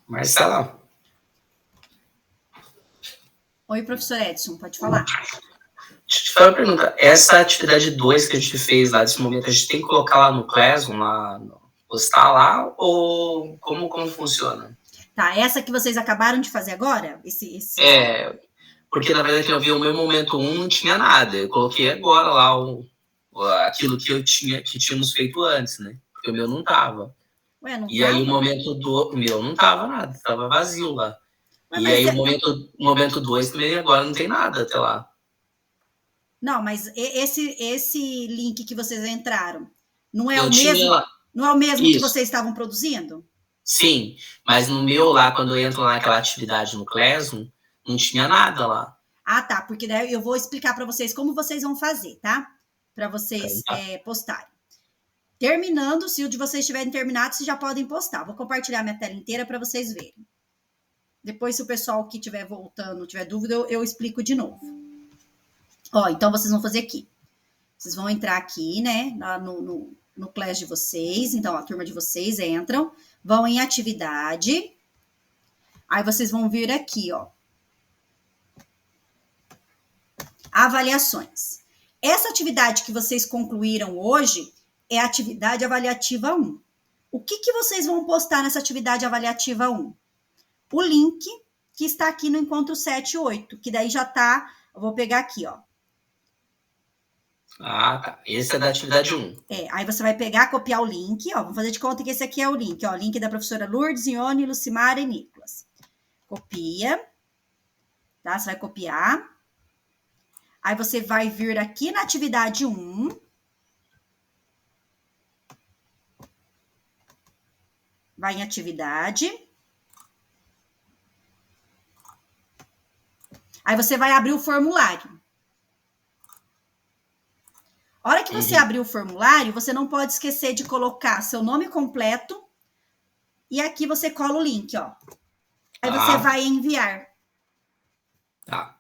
Marcela? Oi, professor Edson, pode falar. Deixa eu te fazer uma pergunta. Essa atividade 2 que a gente fez lá desse momento, a gente tem que colocar lá no Classroom, postar lá, ou como funciona? Tá, essa que vocês acabaram de fazer agora? Porque na verdade eu vi o meu momento 1 não tinha nada. Eu coloquei agora lá aquilo que tínhamos feito antes, né? Porque o meu não tava. Ué, não E tava? aí o meu não tava nada, tava vazio lá. Ué, e aí o momento 2 também agora não tem nada até lá. Não, mas esse link que vocês entraram, não é o mesmo que vocês estavam produzindo? Sim, mas no meu lá, quando eu entro naquela atividade no Classroom, não tinha nada lá. Ah, tá, porque daí eu vou explicar para vocês como vocês vão fazer, tá? Para vocês postarem. Terminando, se o de vocês tiverem terminado, vocês já podem postar. Vou compartilhar minha tela inteira para vocês verem. Depois, se o pessoal que estiver voltando tiver dúvida, eu explico de novo. Ó, então vocês vão fazer aqui. Vocês vão entrar aqui, né, no class de vocês. Então, a turma de vocês entram, vão em atividade. Aí vocês vão vir aqui, ó. Avaliações. Essa atividade que vocês concluíram hoje é a atividade avaliativa 1. O que vocês vão postar nessa atividade avaliativa 1? O link que está aqui no encontro 7 e 8, que daí já tá, eu vou pegar aqui, ó. Ah, tá. Esse é da atividade 1. Aí você vai pegar, copiar o link, ó, vamos fazer de conta que esse aqui é o link, ó, link da professora Lourdes, Ione, Lucimara e Nicolas. Copia, tá? Você vai copiar. Aí você vai vir aqui na atividade 1. Vai em atividade. Aí você vai abrir o formulário. A hora que você abrir o formulário, você não pode esquecer de colocar seu nome completo. E aqui você cola o link, ó. Aí você vai enviar. Tá.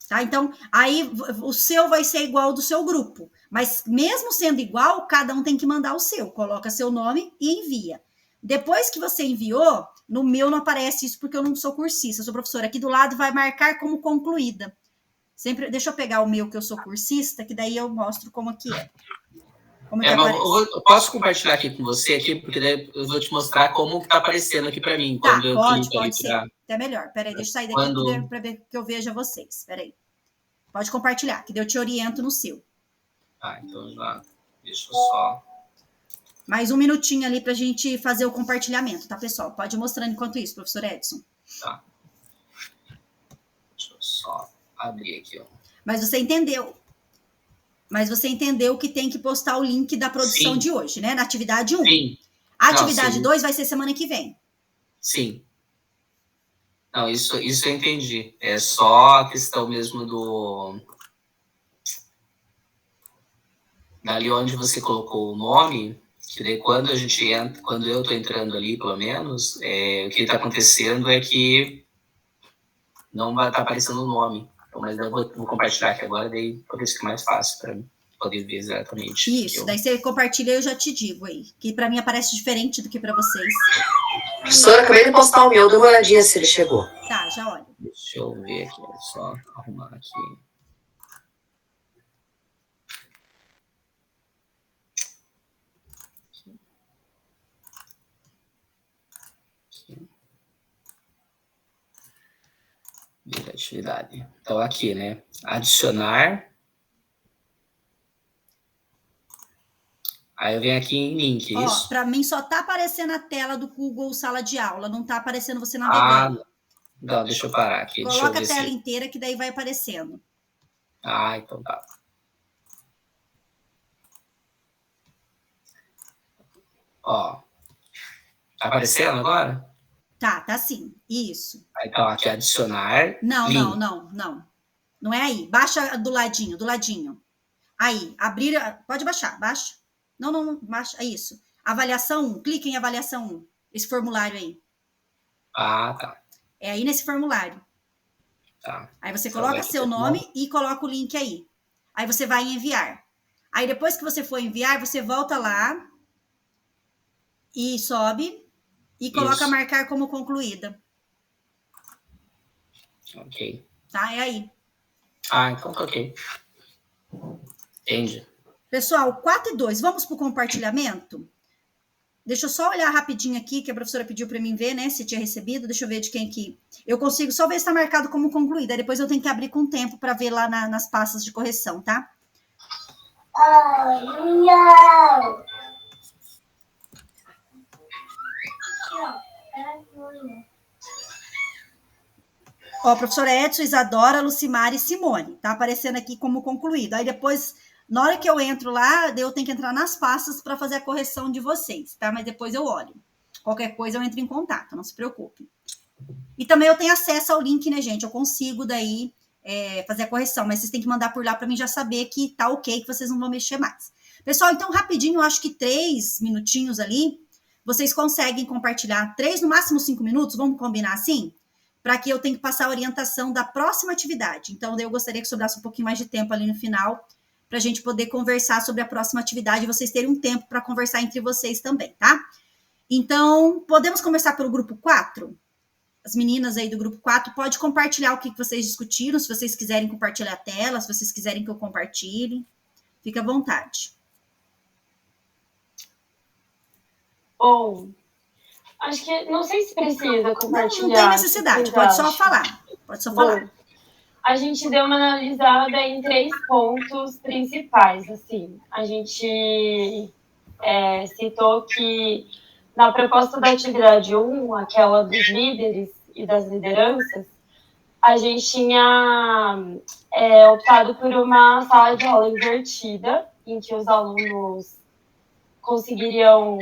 Tá? Então, aí o seu vai ser igual ao do seu grupo. Mas mesmo sendo igual, cada um tem que mandar o seu. Coloca seu nome e envia. Depois que você enviou, no meu não aparece isso porque eu não sou cursista, eu sou professora. Aqui do lado vai marcar como concluída. Sempre, deixa eu pegar o meu que eu sou cursista, que daí eu mostro como que é. Como que aparece. Eu posso compartilhar aqui com você, aqui, porque daí eu vou te mostrar como que tá aparecendo aqui para mim. Tá, quando eu pode ser. Até melhor. Peraí, deixa eu sair daqui para ver que eu veja vocês. Peraí. Pode compartilhar, que daí eu te oriento no seu. Então já. Deixa eu só. Mais um minutinho ali pra gente fazer o compartilhamento, tá, pessoal? Pode ir mostrando enquanto isso, professor Edson. Tá. Deixa eu só abrir aqui, ó. Mas você entendeu. Que tem que postar o link da produção de hoje, né? Na atividade 1. Sim. A atividade 2 vai ser semana que vem. Sim. Não, isso eu entendi. É só a questão mesmo do... Dali onde você colocou o nome, que daí quando a gente entra, quando eu tô entrando ali, pelo menos, o que tá acontecendo é que não vai estar aparecendo o nome. Então, mas eu vou compartilhar aqui agora, daí talvez fique mais fácil para mim poder ver exatamente. Isso, daí você compartilha e eu já te digo aí. Que para mim aparece diferente do que para vocês. Professora, acabei de postar o meu, dê uma olhadinha se ele chegou. Tá, já olho. Deixa eu ver aqui, só arrumar aqui. Atividade. Então, aqui, né? Adicionar. Aí eu venho aqui em link, é isso? Para mim só tá aparecendo a tela do Google Sala de Aula, não tá aparecendo você navegando. Não, deixa eu parar aqui. Coloca a tela inteira que daí vai aparecendo. Então tá. Tá aparecendo agora? Tá sim. Isso. Então, aqui adicionar. Não. Não é aí. Baixa do ladinho. Aí, abrir. Pode baixar, baixa. Não, baixa. É isso. Avaliação 1. Clica em avaliação 1. Esse formulário aí. Tá. É aí nesse formulário. Tá. Aí você coloca seu nome e coloca o link aí. Aí você vai em enviar. Aí depois que você for enviar, você volta lá e sobe e coloca marcar como concluída. Ok. Tá? É aí. Então tá ok. Entendi. Pessoal, 4 e 2, vamos pro compartilhamento? Deixa eu só olhar rapidinho aqui, que a professora pediu para mim ver, né, se tinha recebido. Deixa eu ver de quem que... Eu consigo só ver se está marcado como concluída. Depois eu tenho que abrir com tempo para ver lá nas pastas de correção, tá? Ó, professora Edson, Isadora, Lucimar e Simone. Tá aparecendo aqui como concluído. Aí depois, na hora que eu entro lá, eu tenho que entrar nas pastas para fazer a correção de vocês, tá? Mas depois eu olho. Qualquer coisa eu entro em contato, não se preocupe. E também eu tenho acesso ao link, né, gente? Eu consigo daí fazer a correção, mas vocês têm que mandar por lá para mim já saber que tá ok, que vocês não vão mexer mais. Pessoal, então rapidinho, eu acho que 3 minutinhos ali, vocês conseguem compartilhar 3, no máximo 5 minutos, vamos combinar assim? Para que eu tenha que passar a orientação da próxima atividade. Então, eu gostaria que sobrasse um pouquinho mais de tempo ali no final, para a gente poder conversar sobre a próxima atividade, e vocês terem um tempo para conversar entre vocês também, tá? Então, podemos começar pelo grupo 4? As meninas aí do grupo 4, pode compartilhar o que vocês discutiram, se vocês quiserem compartilhar a tela, se vocês quiserem que eu compartilhe, fica à vontade. Bom, acho que não sei se precisa compartilhar. Não tem necessidade, pode só falar. Pode só falar. Bom, a gente deu uma analisada em 3 pontos principais, assim. A gente citou que na proposta da atividade 1, aquela dos líderes e das lideranças, a gente tinha optado por uma sala de aula invertida, em que os alunos conseguiriam,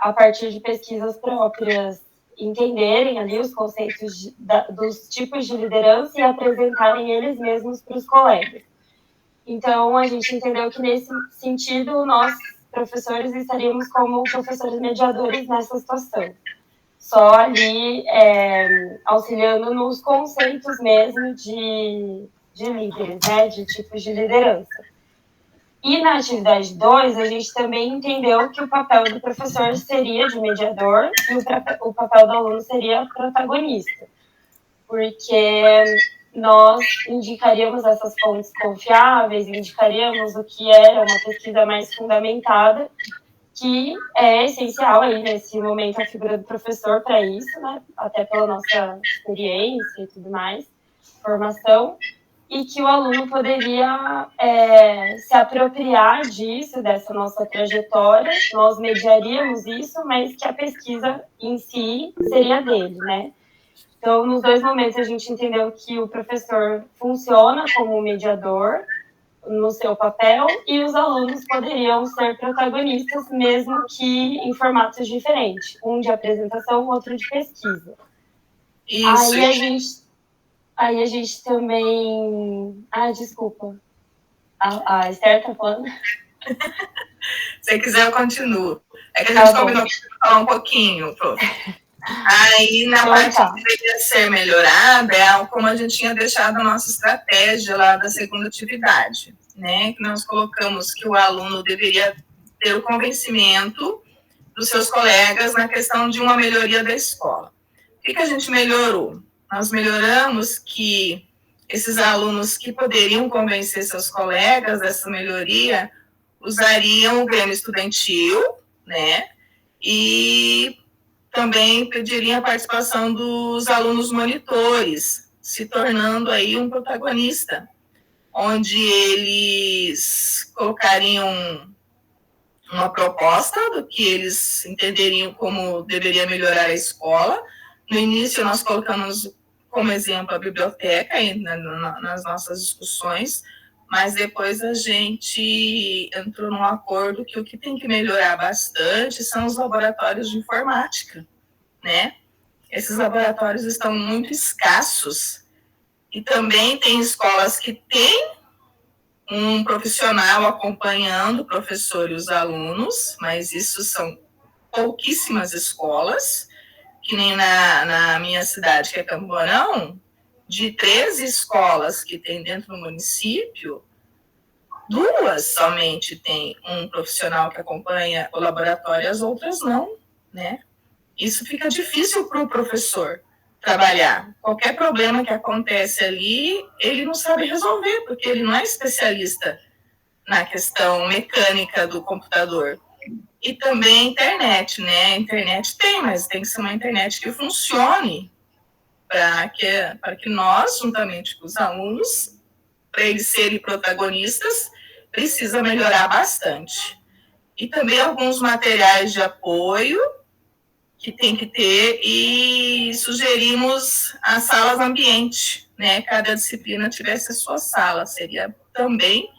a partir de pesquisas próprias, entenderem ali os conceitos dos tipos de liderança e apresentarem eles mesmos para os colegas. Então, a gente entendeu que, nesse sentido, nós, professores, estaríamos como professores mediadores nessa situação. Só ali auxiliando nos conceitos mesmo de líderes, né, de tipos de liderança. E na atividade 2, a gente também entendeu que o papel do professor seria de mediador e o papel do aluno seria protagonista. Porque nós indicaríamos essas fontes confiáveis, indicaríamos o que era uma pesquisa mais fundamentada, que é essencial aí nesse momento a figura do professor para isso, né? Até pela nossa experiência e tudo mais, formação, e que o aluno poderia se apropriar disso, dessa nossa trajetória, nós mediaríamos isso, mas que a pesquisa em si seria dele, né? Então, nos 2 momentos, a gente entendeu que o professor funciona como mediador no seu papel e os alunos poderiam ser protagonistas, mesmo que em formatos diferentes, um de apresentação, outro de pesquisa. Isso. Aí a gente também... desculpa. A Esther tá falando? Se quiser, eu continuo. É que a gente combinou de falar um pouquinho, prof. Aí, na parte que deveria ser melhorada, como a gente tinha deixado a nossa estratégia lá da segunda atividade, né? Que nós colocamos que o aluno deveria ter o convencimento dos seus colegas na questão de uma melhoria da escola. O que a gente melhorou? Nós melhoramos que esses alunos que poderiam convencer seus colegas dessa melhoria usariam o Grêmio Estudantil, né? E também pediriam a participação dos alunos monitores, se tornando aí um protagonista, onde eles colocariam uma proposta do que eles entenderiam como deveria melhorar a escola. No início, nós colocamos como exemplo a biblioteca nas nossas discussões, mas depois a gente entrou num acordo que o que tem que melhorar bastante são os laboratórios de informática, né? Esses laboratórios estão muito escassos e também tem escolas que têm um profissional acompanhando o professor e os alunos, mas isso são pouquíssimas escolas, que nem na minha cidade, que é Camborão, de 13 escolas que tem dentro do município, 2 somente tem um profissional que acompanha o laboratório, as outras não, né? Isso fica difícil para o professor trabalhar. Qualquer problema que acontece ali, ele não sabe resolver, porque ele não é especialista na questão mecânica do computador. E também a internet, né? A internet tem, mas tem que ser uma internet que funcione para que nós, juntamente com os alunos, para eles serem protagonistas, precisa melhorar bastante. E também alguns materiais de apoio que tem que ter, e sugerimos as salas ambiente, né? Cada disciplina tivesse a sua sala, seria também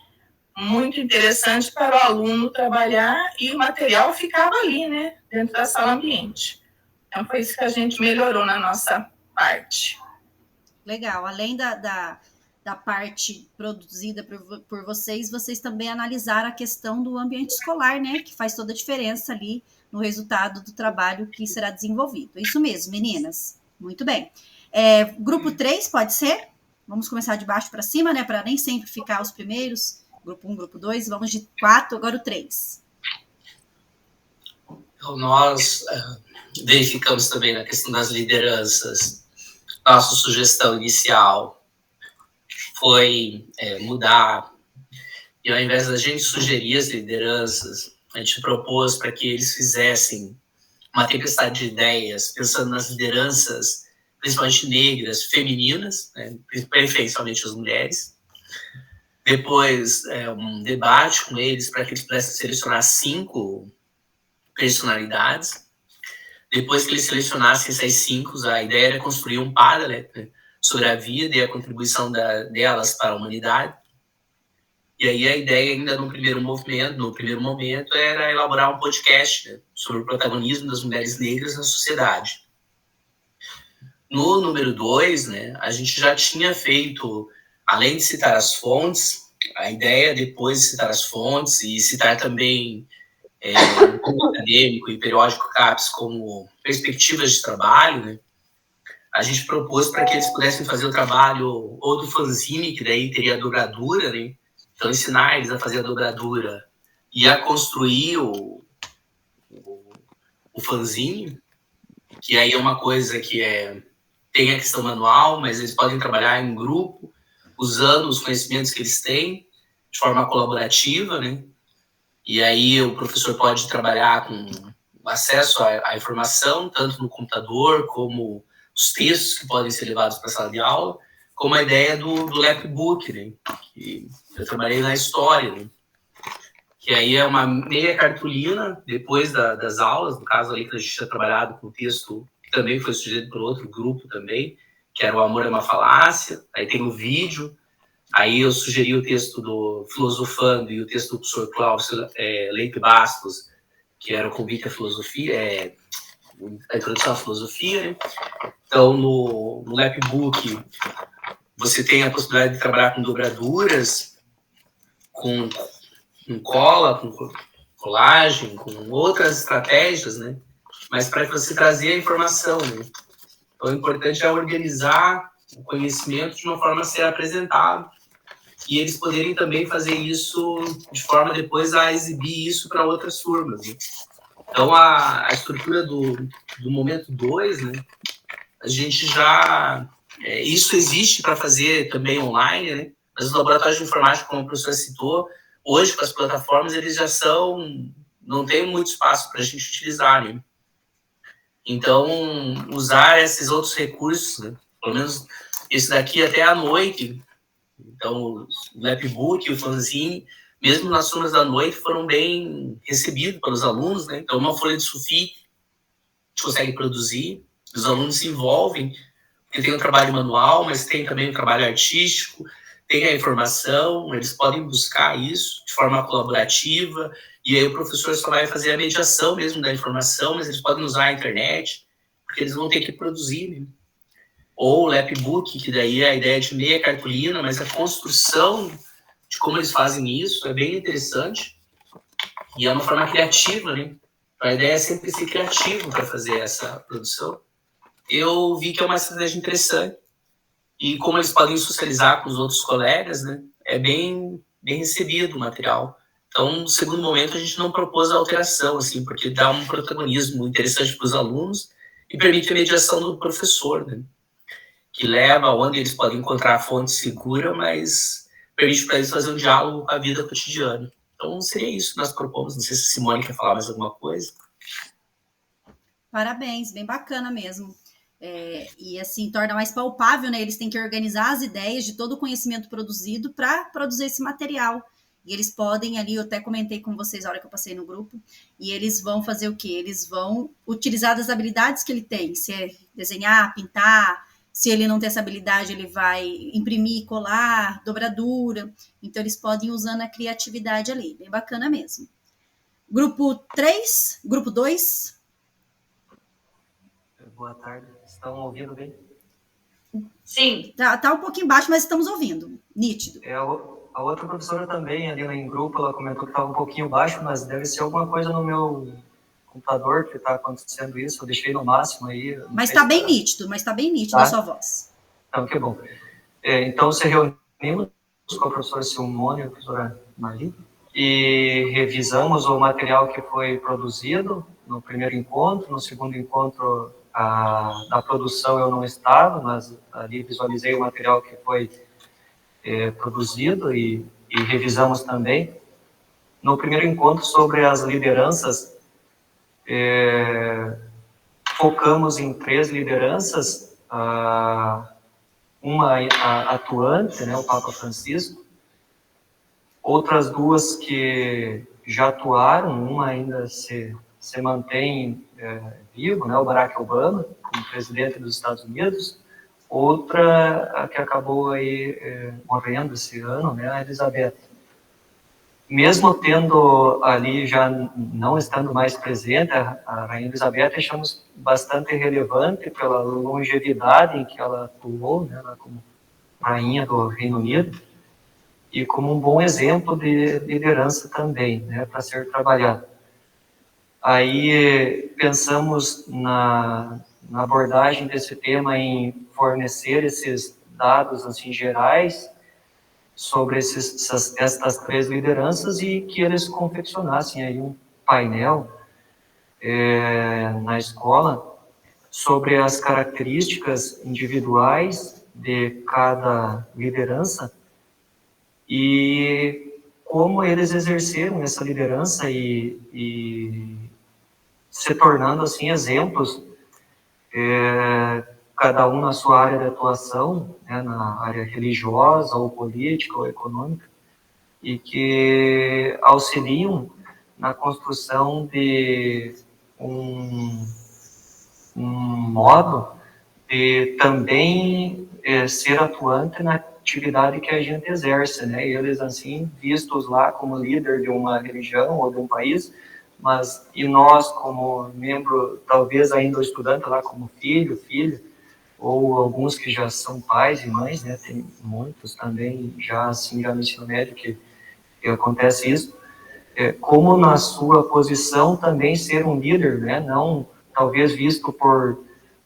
muito interessante para o aluno trabalhar, e o material ficava ali, né? Dentro da sala ambiente. Então foi isso que a gente melhorou na nossa parte. Legal, além da parte produzida por vocês, vocês também analisaram a questão do ambiente escolar, né? Que faz toda a diferença ali no resultado do trabalho que será desenvolvido. Isso mesmo, meninas. Muito bem. Grupo 3, pode ser? Vamos começar de baixo para cima, né? Para nem sempre ficar os primeiros. Grupo 1, grupo 2, vamos de 4, agora o 3. Então, nós verificamos também na questão das lideranças. Nossa sugestão inicial foi mudar, e ao invés da gente sugerir as lideranças, a gente propôs para que eles fizessem uma tempestade de ideias, pensando nas lideranças, principalmente negras, femininas, né, preferencialmente as mulheres. Depois, um debate com eles para que eles pudessem selecionar 5 personalidades. Depois que eles selecionassem essas 5, a ideia era construir um Padlet, né, sobre a vida e a contribuição delas para a humanidade. E aí a ideia ainda no primeiro momento, era elaborar um podcast, né, sobre o protagonismo das mulheres negras na sociedade. No número 2, né, a gente já tinha feito, além de citar as fontes, a ideia depois de citar as fontes e citar também o acadêmico e periódico CAPES como perspectivas de trabalho, né, a gente propôs para que eles pudessem fazer o trabalho ou do fanzine, que daí teria a dobradura, né? Então, ensinar eles a fazer a dobradura e a construir o fanzine, que aí é uma coisa que tem a questão manual, mas eles podem trabalhar em grupo, usando os conhecimentos que eles têm, de forma colaborativa, né? E aí o professor pode trabalhar com acesso à informação, tanto no computador, como os textos que podem ser levados para a sala de aula, como a ideia do Lapbook, né? Que eu trabalhei na história, né? Que aí é uma meia cartolina, depois das aulas, no caso ali que a gente tinha trabalhado com o texto, que também foi sugerido por outro grupo também, que era O Amor é uma Falácia, aí tem o vídeo, aí eu sugeri o texto do Filosofando e o texto do professor Cláudio Leite Bastos, que era o convite à filosofia, a introdução à filosofia, né? Então, no Lapbook, você tem a possibilidade de trabalhar com dobraduras, com cola, com colagem, com outras estratégias, né? Mas para você trazer a informação, né? Então, o importante é organizar o conhecimento de uma forma a ser apresentado e eles poderem também fazer isso de forma depois a exibir isso para outras turmas, né? Então, a estrutura do momento 2, né? A gente já... isso existe para fazer também online, né? Mas os laboratórios de informática, como a professora citou, hoje, com as plataformas, eles já não tem muito espaço para a gente utilizar, né? Então, usar esses outros recursos, né? Pelo menos esse daqui até à noite. Então, o Lapbook, o fanzine, mesmo nas turmas da noite, foram bem recebidos pelos alunos, né? Então, uma folha de sulfite a gente consegue produzir, os alunos se envolvem, porque tem um trabalho manual, mas tem também um trabalho artístico, tem a informação, eles podem buscar isso de forma colaborativa, e aí o professor só vai fazer a mediação mesmo da informação, mas eles podem usar a internet, porque eles vão ter que produzir, né? Ou o Lapbook, que daí é a ideia de meia cartolina, mas a construção de como eles fazem isso é bem interessante, e é uma forma criativa, né? A ideia é sempre ser criativo para fazer essa produção. Eu vi que é uma estratégia interessante, e como eles podem socializar com os outros colegas, né, é bem recebido o material. Então, no segundo momento, a gente não propôs a alteração, assim, porque dá um protagonismo interessante para os alunos e permite a mediação do professor, né, que leva onde eles podem encontrar a fonte segura, mas permite para eles fazer um diálogo com a vida cotidiana. Então, seria isso que nós propomos. Não sei se a Simone quer falar mais alguma coisa. Parabéns, bem bacana mesmo. E assim, torna mais palpável, né? Eles têm que organizar as ideias de todo o conhecimento produzido para produzir esse material. E eles podem ali, eu até comentei com vocês a hora que eu passei no grupo, e eles vão fazer o quê? Eles vão utilizar das habilidades que ele tem, se é desenhar, pintar, se ele não tem essa habilidade, ele vai imprimir, colar, dobradura. Então, eles podem ir usando a criatividade ali, bem bacana mesmo. Grupo 3, grupo 2. Boa tarde, estão ouvindo bem? Sim. Tá um pouquinho baixo, mas estamos ouvindo, nítido. A outra professora também, ali em grupo, ela comentou que estava um pouquinho baixo, mas deve ser alguma coisa no meu computador que está acontecendo isso, eu deixei no máximo aí. Mas está bem nítido, a sua voz. Então, que bom. Então, se reunimos com a professora Simone e a professora Marli, e revisamos o material que foi produzido no primeiro encontro. No segundo encontro, da produção eu não estava, mas ali visualizei o material que foi produzido e revisamos também. No primeiro encontro sobre as lideranças, focamos em 3 lideranças, uma atuante, né, o Papa Francisco, outras 2 que já atuaram, uma ainda se mantém vivo, né, o Barack Obama, como presidente dos Estados Unidos, outra que acabou aí morrendo esse ano, né, a Elizabeth. Mesmo tendo ali, já não estando mais presente, a Rainha Elizabeth achamos bastante relevante pela longevidade em que ela atuou, né, ela como Rainha do Reino Unido, e como um bom exemplo de liderança também, né, para ser trabalhado. Aí pensamos na abordagem desse tema em fornecer esses dados assim gerais sobre estas 3 lideranças e que eles confeccionassem aí um painel na escola sobre as características individuais de cada liderança e como eles exerceram essa liderança e se tornando assim exemplos, cada um na sua área de atuação, né, na área religiosa ou política ou econômica, e que auxiliam na construção de um modo de também ser atuante na atividade que a gente exerce, né? Eles assim vistos lá como líder de uma religião ou de um país, mas e nós como membro, talvez ainda estudante lá como filho, ou alguns que já são pais e mães, né? Tem muitos também já assim já no ensino médio que acontece isso. Como na sua posição também ser um líder, né? Não talvez visto por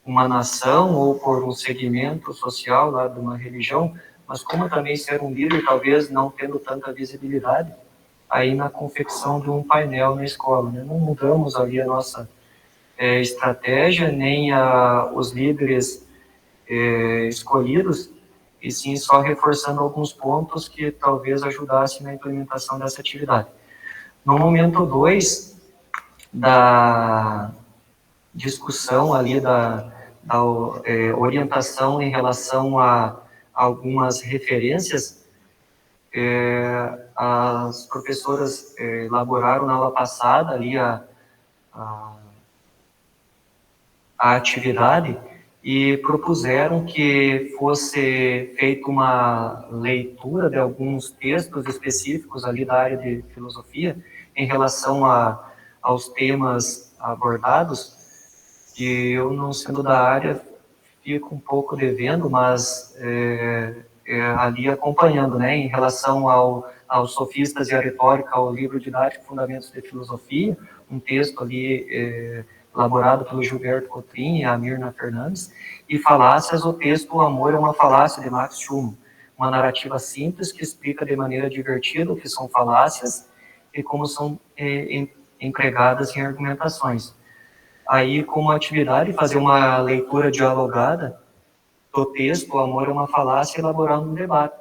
uma nação ou por um segmento social lá de uma religião, mas como também ser um líder, talvez não tendo tanta visibilidade, aí na confecção de um painel na escola, né? Não mudamos ali a nossa estratégia, nem os líderes escolhidos, e sim só reforçando alguns pontos que talvez ajudassem na implementação dessa atividade. No momento 2 da discussão ali da orientação em relação a algumas referências, as professoras elaboraram na aula passada ali a atividade e propuseram que fosse feita uma leitura de alguns textos específicos ali da área de filosofia em relação aos temas abordados, que eu, não sendo da área, fico um pouco devendo, mas ali acompanhando, né, em relação aos sofistas e a retórica, ao livro didático Fundamentos de Filosofia, um texto ali elaborado pelo Gilberto Cotrim e a Mirna Fernandes, e Falácias, o texto O Amor é uma Falácia, de Max Schumann, uma narrativa simples que explica de maneira divertida o que são falácias e como são empregadas em argumentações. Aí, como atividade, fazer uma leitura dialogada do texto O Amor é uma Falácia, elaborando um debate.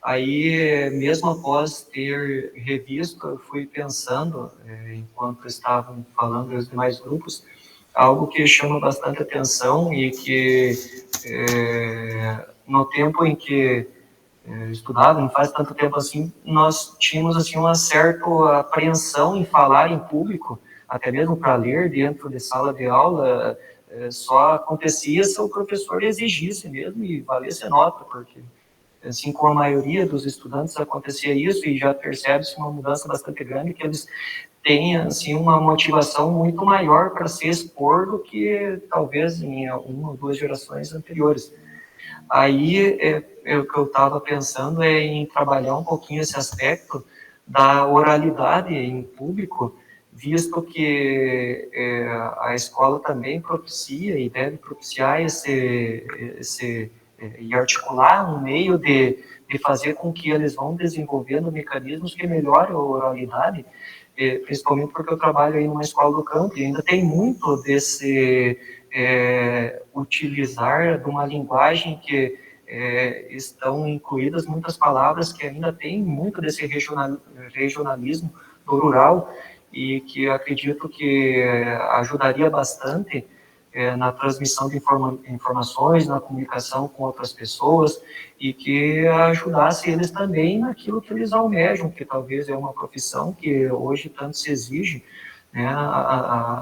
Aí, mesmo após ter revisto, eu fui pensando, enquanto estavam falando os demais grupos, algo que chama bastante atenção e que, no tempo em que estudava, não faz tanto tempo assim, nós tínhamos assim, uma certa apreensão em falar em público, até mesmo para ler dentro de sala de aula, só acontecia se o professor exigisse mesmo e valesse nota, porque assim como a maioria dos estudantes acontecia isso, e já percebe-se uma mudança bastante grande, que eles têm assim, uma motivação muito maior para se expor do que talvez em uma ou duas gerações anteriores. Aí, o que eu estava pensando é em trabalhar um pouquinho esse aspecto da oralidade em público, visto que a escola também propicia e deve propiciar e articular um meio de fazer com que eles vão desenvolvendo mecanismos que melhorem a oralidade, principalmente porque eu trabalho aí numa escola do campo e ainda tem muito desse utilizar de uma linguagem que estão incluídas muitas palavras que ainda tem muito desse regionalismo do rural e que eu acredito que ajudaria bastante na transmissão de informações, na comunicação com outras pessoas e que ajudasse eles também naquilo que eles almejam, que talvez é uma profissão que hoje tanto se exige, né,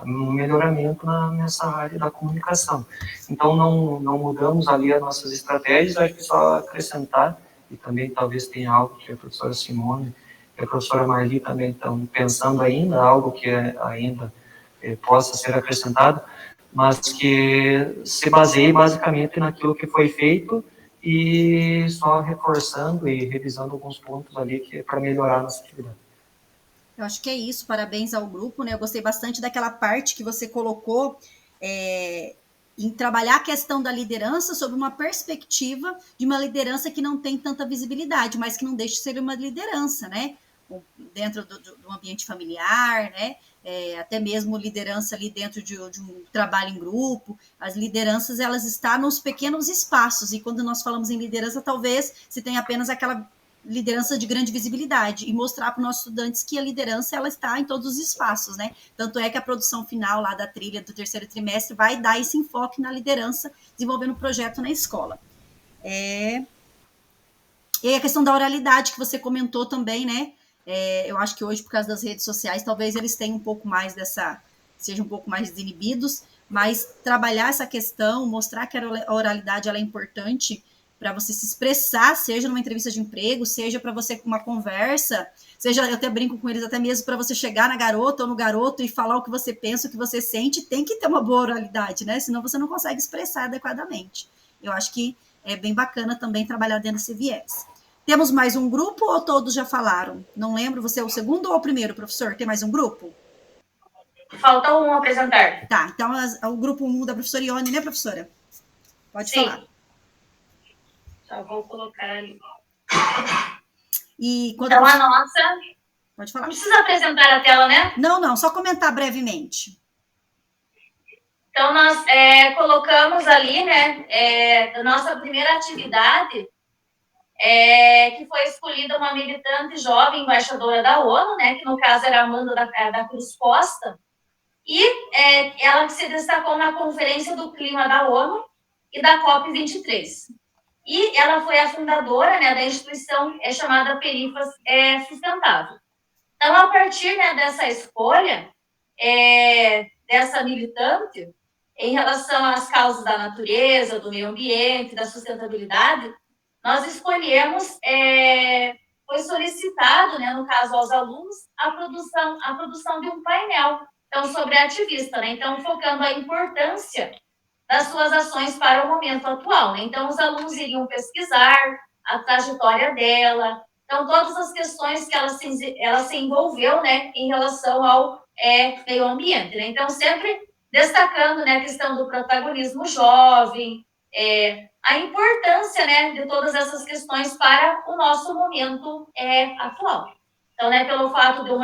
um melhoramento nessa área da comunicação. Então, não mudamos ali as nossas estratégias, acho que só acrescentar, e também talvez tenha algo que a professora Simone e a professora Marli também estão pensando ainda, algo que ainda possa ser acrescentado, mas que se baseie basicamente naquilo que foi feito e só reforçando e revisando alguns pontos ali que para melhorar a nossa atividade. Eu acho que é isso, parabéns ao grupo, né? Eu gostei bastante daquela parte que você colocou em trabalhar a questão da liderança sob uma perspectiva de uma liderança que não tem tanta visibilidade, mas que não deixa de ser uma liderança, né? Dentro do ambiente familiar, né? Até mesmo liderança ali dentro de um trabalho em grupo. As lideranças, elas estão nos pequenos espaços, e quando nós falamos em liderança, talvez se tenha apenas aquela liderança de grande visibilidade, e mostrar para os nossos estudantes que a liderança ela está em todos os espaços, né? Tanto é que a produção final lá da trilha do terceiro trimestre vai dar esse enfoque na liderança, desenvolvendo um projeto na escola. E a questão da oralidade que você comentou também, né? Eu acho que hoje, por causa das redes sociais, talvez eles tenham um pouco mais sejam um pouco mais desinibidos, mas trabalhar essa questão, mostrar que a oralidade ela é importante para você se expressar, seja numa entrevista de emprego, seja para você uma conversa, seja, eu até brinco com eles, até mesmo para você chegar na garota ou no garoto e falar o que você pensa, o que você sente, tem que ter uma boa oralidade, né? Senão você não consegue expressar adequadamente. Eu acho que é bem bacana também trabalhar dentro desse viés. Temos mais um grupo ou todos já falaram? Não lembro, você é o segundo ou o primeiro, professor? Tem mais um grupo? Falta um apresentar. Tá, então o grupo 1 da professora Ione, né, professora? Pode falar. Só vou colocar ali. Então, a nossa... Pode falar. Não precisa apresentar a tela, né? Não, só comentar brevemente. Então, nós colocamos ali, né, a nossa primeira atividade, que foi escolhida uma militante jovem embaixadora da ONU, né, que no caso era a Amanda da Cruz Costa, e ela se destacou na Conferência do Clima da ONU e da COP23. E ela foi a fundadora, né, da instituição chamada Perifas Sustentável. Então, a partir, né, dessa escolha dessa militante, em relação às causas da natureza, do meio ambiente, da sustentabilidade, nós escolhemos, foi solicitado, né, no caso aos alunos, a produção de um painel, então, sobre a ativista, né? Então, focando a importância das suas ações para o momento atual, né? Então, os alunos iriam pesquisar a trajetória dela, então, todas as questões que ela se envolveu, né, em relação ao meio ambiente, né? Então, sempre destacando, né, a questão do protagonismo jovem, a importância, né, de todas essas questões para o nosso momento atual. Então, né, pelo fato do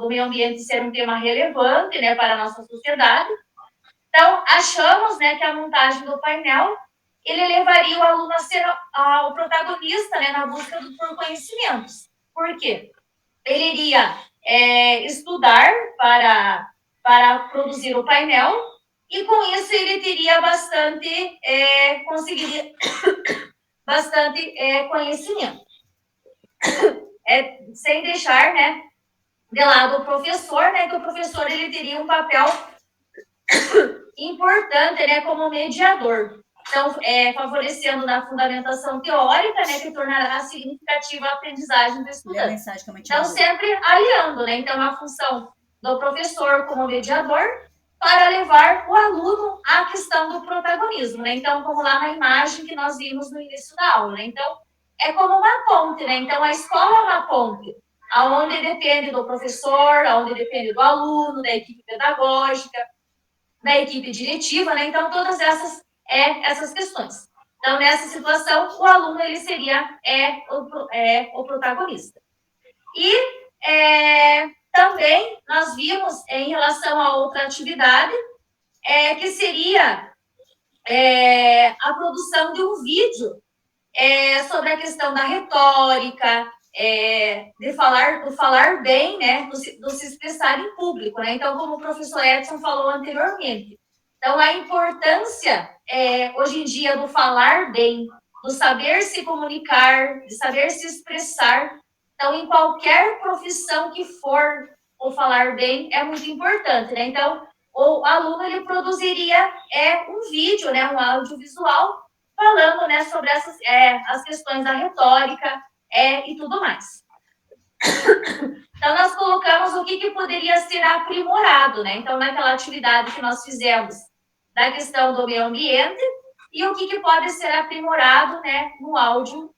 meio ambiente ser um tema relevante, né, para a nossa sociedade, então, achamos, né, que a montagem do painel, ele levaria o aluno a ser o protagonista, né, na busca por conhecimentos. Por quê? Ele iria estudar para produzir o painel, e com isso ele teria conseguiria bastante conhecimento. Sem deixar, né, de lado o professor, né, que o professor ele teria um papel importante, né, como mediador. Então, favorecendo na fundamentação teórica, né, que tornará significativa a aprendizagem do estudante. Então, sempre aliando, né, então, a função do professor como mediador para levar o aluno à questão do protagonismo, né? Então, como lá na imagem que nós vimos no início da aula, né? Então, é como uma ponte, né? Então, a escola é uma ponte, onde depende do professor, onde depende do aluno, da equipe pedagógica, da equipe diretiva, né? Então, todas essas questões. Então, nessa situação, o aluno, ele seria o protagonista. E também nós vimos, em relação a outra atividade, que seria a produção de um vídeo sobre a questão da retórica, do falar bem, né, do se expressar em público, né? Então, como o professor Edson falou anteriormente, então a importância hoje em dia do falar bem, do saber se comunicar, de saber se expressar. Então, em qualquer profissão que for, o falar bem é muito importante, né? Então, o aluno ele produziria um vídeo, né, um audiovisual, falando, né, sobre as questões da retórica e tudo mais. Então, nós colocamos o que poderia ser aprimorado, né? Então, naquela atividade que nós fizemos da questão do meio ambiente, e o que pode ser aprimorado, né, no áudio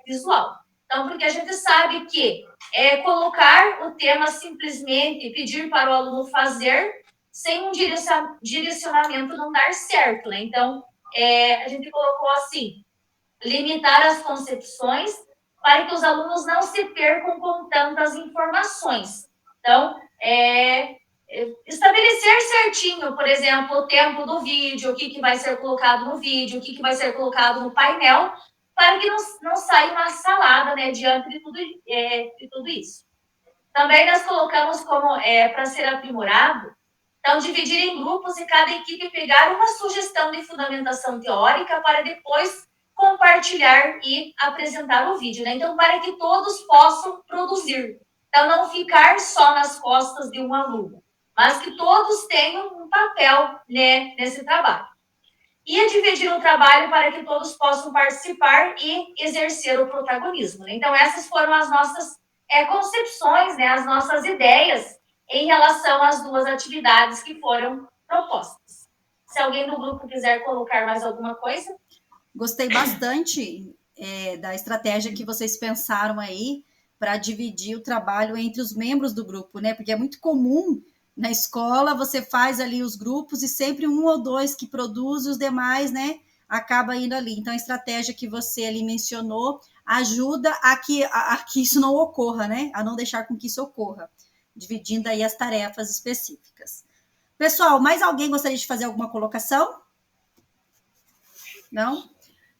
visual. Então, porque a gente sabe que colocar o tema simplesmente, pedir para o aluno fazer, sem um direcionamento não dar certo, né? Então, a gente colocou assim, limitar as concepções para que os alunos não se percam com tantas informações. Então, estabelecer certinho, por exemplo, o tempo do vídeo, o que vai ser colocado no vídeo, o que vai ser colocado no painel, para que não saia uma salada, né, diante de tudo isso. Também nós colocamos como para ser aprimorado, então, dividir em grupos e cada equipe pegar uma sugestão de fundamentação teórica para depois compartilhar e apresentar o vídeo, né? Então, para que todos possam produzir. Então, não ficar só nas costas de um aluno, mas que todos tenham um papel, né, nesse trabalho. E dividir o trabalho para que todos possam participar e exercer o protagonismo, né? Então, essas foram as nossas concepções, né, as nossas ideias em relação às duas atividades que foram propostas. Se alguém do grupo quiser colocar mais alguma coisa. Gostei bastante da estratégia que vocês pensaram aí para dividir o trabalho entre os membros do grupo, né? Porque é muito comum na escola, você faz ali os grupos e sempre um ou dois que produz, os demais, né, acaba indo ali. Então, a estratégia que você ali mencionou ajuda a que isso não ocorra, né? A não deixar com que isso ocorra, dividindo aí as tarefas específicas. Pessoal, mais alguém gostaria de fazer alguma colocação? Não?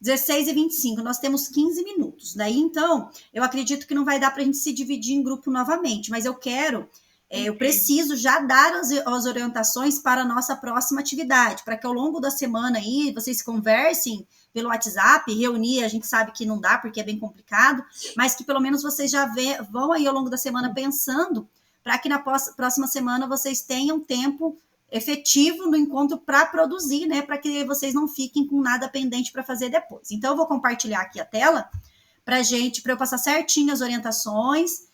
16h25, nós temos 15 minutos. Daí, então, eu acredito que não vai dar para a gente se dividir em grupo novamente, mas eu preciso já dar as orientações para a nossa próxima atividade, para que ao longo da semana aí, vocês conversem pelo WhatsApp, reunir, a gente sabe que não dá, porque é bem complicado, mas que pelo menos vocês já vão aí ao longo da semana pensando, para que na próxima semana vocês tenham tempo efetivo no encontro para produzir, né, para que vocês não fiquem com nada pendente para fazer depois. Então, eu vou compartilhar aqui a tela para eu passar certinho as orientações.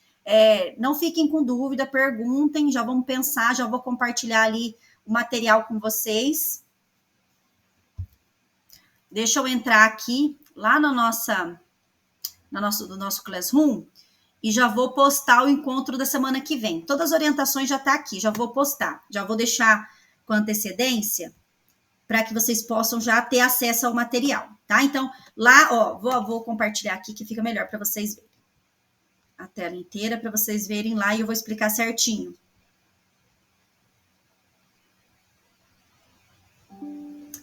Não fiquem com dúvida, perguntem, já vamos pensar, já vou compartilhar ali o material com vocês. Deixa eu entrar aqui, lá no nosso Classroom, e já vou postar o encontro da semana que vem. Todas as orientações já estão aqui, já vou postar. Já vou deixar com antecedência, para que vocês possam já ter acesso ao material, tá? Então, lá, ó, vou compartilhar aqui que fica melhor para vocês verem. A tela inteira para vocês verem lá e eu vou explicar certinho.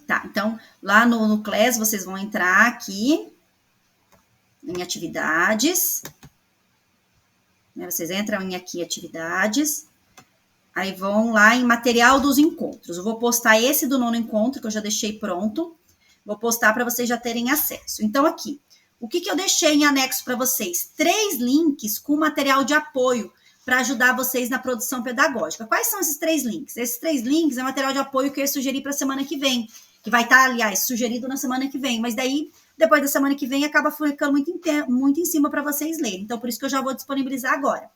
Tá, então, lá no Class, vocês vão entrar aqui em atividades. Né, vocês entram aqui em atividades. Aí vão lá em material dos encontros. Eu vou postar esse do 9º encontro, que eu já deixei pronto. Vou postar para vocês já terem acesso. Então, aqui, o que eu deixei em anexo para vocês? 3 links com material de apoio para ajudar vocês na produção pedagógica. Quais são esses 3 links? Esses 3 links é material de apoio que eu ia sugerir para a semana que vem, que vai estar, aliás, sugerido na semana que vem, mas daí, depois da semana que vem, acaba ficando muito em cima para vocês lerem. Então, por isso que eu já vou disponibilizar agora.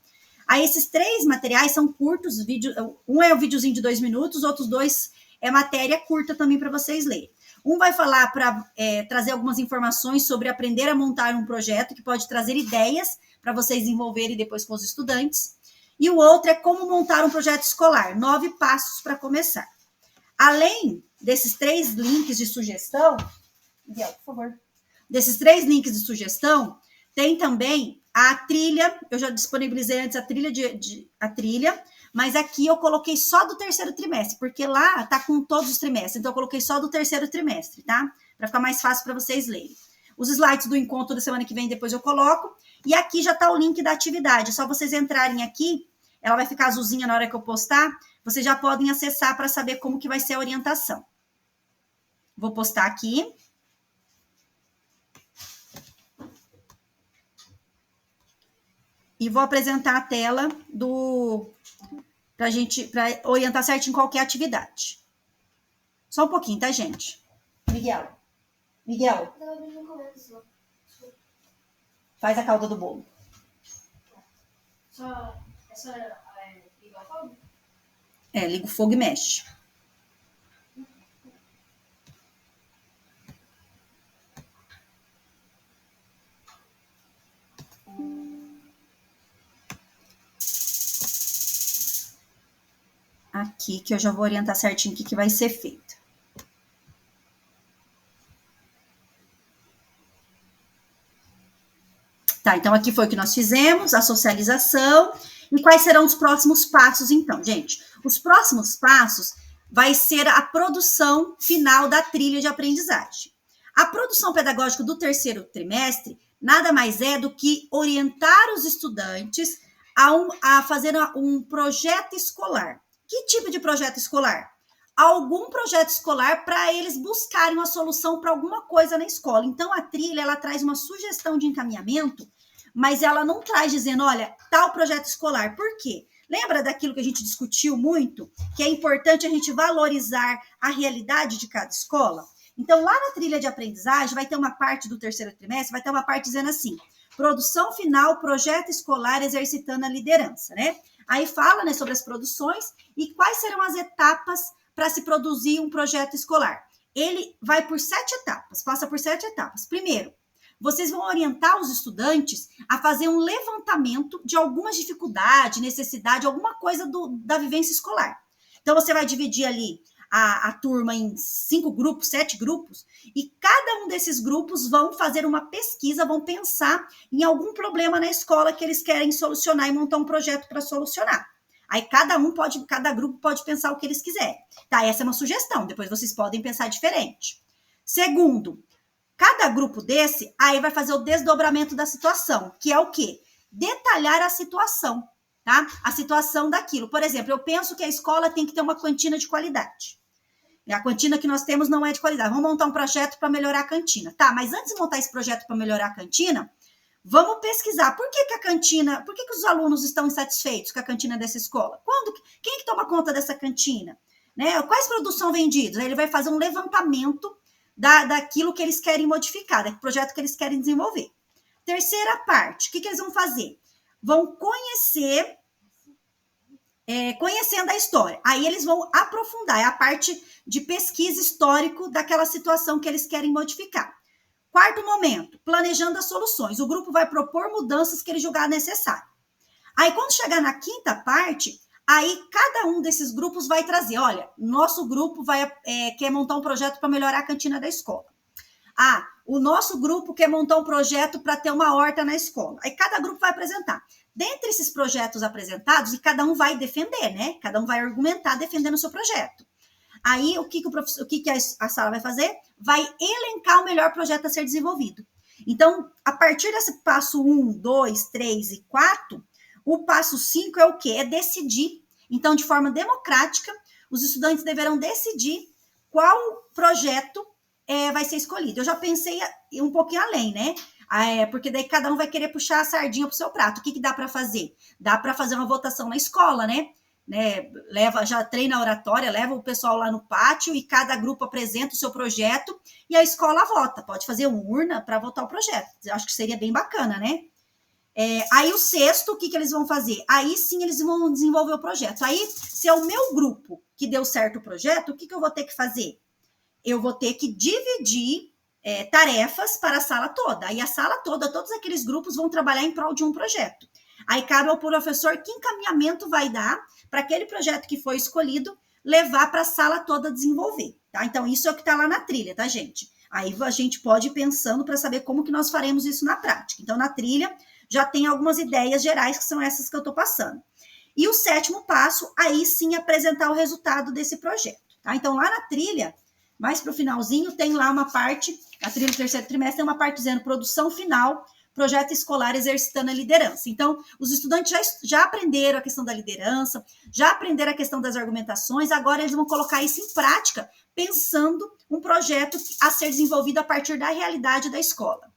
Aí, esses 3 materiais são curtos, um é um videozinho de 2 minutos, outros 2 é matéria curta também para vocês lerem. Um vai falar para trazer algumas informações sobre aprender a montar um projeto, que pode trazer ideias para vocês desenvolverem depois com os estudantes. E o outro é como montar um projeto escolar, 9 passos para começar. Além desses 3 links de sugestão, Miguel, por favor, desses 3 links de sugestão, tem também a trilha, eu já disponibilizei antes a trilha, mas aqui eu coloquei só do 3º trimestre, porque lá tá com todos os trimestres, então eu coloquei só do 3º trimestre, tá? Para ficar mais fácil para vocês lerem. Os slides do encontro da semana que vem depois eu coloco, e aqui já tá o link da atividade, é só vocês entrarem aqui, ela vai ficar azulzinha na hora que eu postar, vocês já podem acessar para saber como que vai ser a orientação. Vou postar aqui. E vou apresentar a tela para orientar certinho qualquer atividade. Só um pouquinho, tá, gente? Miguel. Faz a calda do bolo. Liga o fogo? Liga o fogo e mexe. Aqui, que eu já vou orientar certinho o que vai ser feito. Tá, então aqui foi o que nós fizemos, a socialização. E quais serão os próximos passos, então, gente? Os próximos passos vai ser a produção final da trilha de aprendizagem. A produção pedagógica do 3º trimestre nada mais é do que orientar os estudantes a fazer um projeto escolar. Que tipo de projeto escolar? Algum projeto escolar para eles buscarem uma solução para alguma coisa na escola. Então, a trilha, ela traz uma sugestão de encaminhamento, mas ela não traz dizendo, olha, tal projeto escolar. Por quê? Lembra daquilo que a gente discutiu muito? Que é importante a gente valorizar a realidade de cada escola? Então, lá na trilha de aprendizagem, vai ter uma parte do 3º trimestre, vai ter uma parte dizendo assim, produção final, projeto escolar exercitando a liderança, né? Aí fala, né, sobre as produções e quais serão as etapas para se produzir um projeto escolar. Ele vai por 7 etapas, passa por 7 etapas. Primeiro, vocês vão orientar os estudantes a fazer um levantamento de algumas dificuldades, necessidade, alguma coisa da vivência escolar. Então, você vai dividir ali a turma em 5 grupos, 7 grupos, e cada um desses grupos vão fazer uma pesquisa, vão pensar em algum problema na escola que eles querem solucionar e montar um projeto para solucionar. Aí cada grupo pode pensar o que eles quiserem. Tá, essa é uma sugestão, depois vocês podem pensar diferente. Segundo, cada grupo desse, aí vai fazer o desdobramento da situação, que é o quê? Detalhar a situação, tá? A situação daquilo. Por exemplo, eu penso que a escola tem que ter uma cantina de qualidade. E a cantina que nós temos não é de qualidade. Vamos montar um projeto para melhorar a cantina. Tá, mas antes de montar esse projeto para melhorar a cantina, vamos pesquisar por que a cantina, por que os alunos estão insatisfeitos com a cantina dessa escola? Quem que toma conta dessa cantina? Né? Quais produtos vendidos? Aí ele vai fazer um levantamento daquilo que eles querem modificar, do projeto que eles querem desenvolver. Terceira parte, o que eles vão fazer? Vão conhecer, conhecendo a história. Aí eles vão aprofundar, é a parte de pesquisa histórico daquela situação que eles querem modificar. Quarto momento, planejando as soluções. O grupo vai propor mudanças que ele julgar necessário. Aí, quando chegar na quinta parte, Aí, cada um desses grupos vai trazer, olha, nosso grupo quer montar um projeto para melhorar a cantina da escola. Ah, o nosso grupo quer montar um projeto para ter uma horta na escola. Aí, cada grupo vai apresentar. Dentre esses projetos apresentados, e cada um vai defender, né? Cada um vai argumentar defendendo o seu projeto. Aí, o que a sala vai fazer? Vai elencar o melhor projeto a ser desenvolvido. Então, a partir desse passo 1, 2, 3 e 4, o passo 5 é o quê? É decidir. Então, de forma democrática, os estudantes deverão decidir qual projeto vai ser escolhido. Eu já pensei um pouquinho além, né? Porque daí cada um vai querer puxar a sardinha para o seu prato. O que dá para fazer? Dá para fazer uma votação na escola, né? Já treina a oratória, leva o pessoal lá no pátio e cada grupo apresenta o seu projeto e a escola vota. Pode fazer uma urna para votar o projeto. Eu acho que seria bem bacana, né? Aí o sexto, o que eles vão fazer? Aí sim eles vão desenvolver o projeto. Aí, se é o meu grupo que deu certo o projeto, o que eu vou ter que fazer? Eu vou ter que dividir tarefas para a sala toda. Aí a sala toda, todos aqueles grupos vão trabalhar em prol de um projeto. Aí cabe ao professor que encaminhamento vai dar para aquele projeto que foi escolhido levar para a sala toda desenvolver, tá? Então, isso é o que está lá na trilha, tá, gente? Aí a gente pode ir pensando para saber como que nós faremos isso na prática. Então, na trilha, já tem algumas ideias gerais que são essas que eu estou passando. E o sétimo passo, aí sim, apresentar o resultado desse projeto, tá? Então, lá na trilha, mais para o finalzinho, tem lá uma parte, a trilha do terceiro trimestre tem uma parte dizendo produção final, projeto escolar exercitando a liderança. Então, os estudantes já aprenderam a questão da liderança, já aprenderam a questão das argumentações, agora eles vão colocar isso em prática, pensando um projeto a ser desenvolvido a partir da realidade da escola.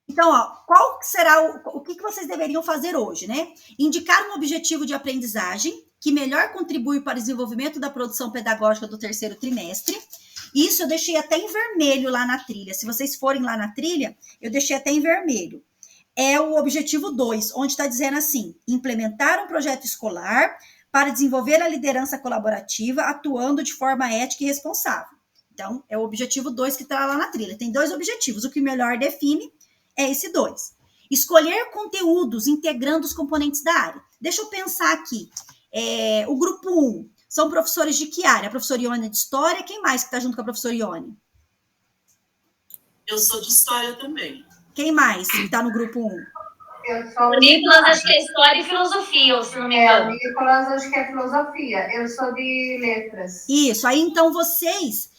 Então, qual será o que vocês deveriam fazer hoje, né? Indicar um objetivo de aprendizagem que melhor contribui para o desenvolvimento da produção pedagógica do terceiro trimestre. Isso eu deixei até em vermelho lá na trilha. Se vocês forem lá na trilha, eu deixei até em vermelho. É o objetivo 2, onde está dizendo assim, implementar um projeto escolar para desenvolver a liderança colaborativa, atuando de forma ética e responsável. Então, é o objetivo 2 que está lá na trilha. Tem 2 objetivos, o que melhor define é esse 2. Escolher conteúdos integrando os componentes da área. Deixa eu pensar aqui. O grupo 1 são professores de que área? A professora Ione de História. Quem mais que está junto com a professora Ione? Eu sou de História também. Quem mais que está no grupo 1? Eu sou... O Nicolas, acho que é História e Filosofia, se não me engano. O Nicolas, acho que é Filosofia. Eu sou de Letras. Isso, aí então vocês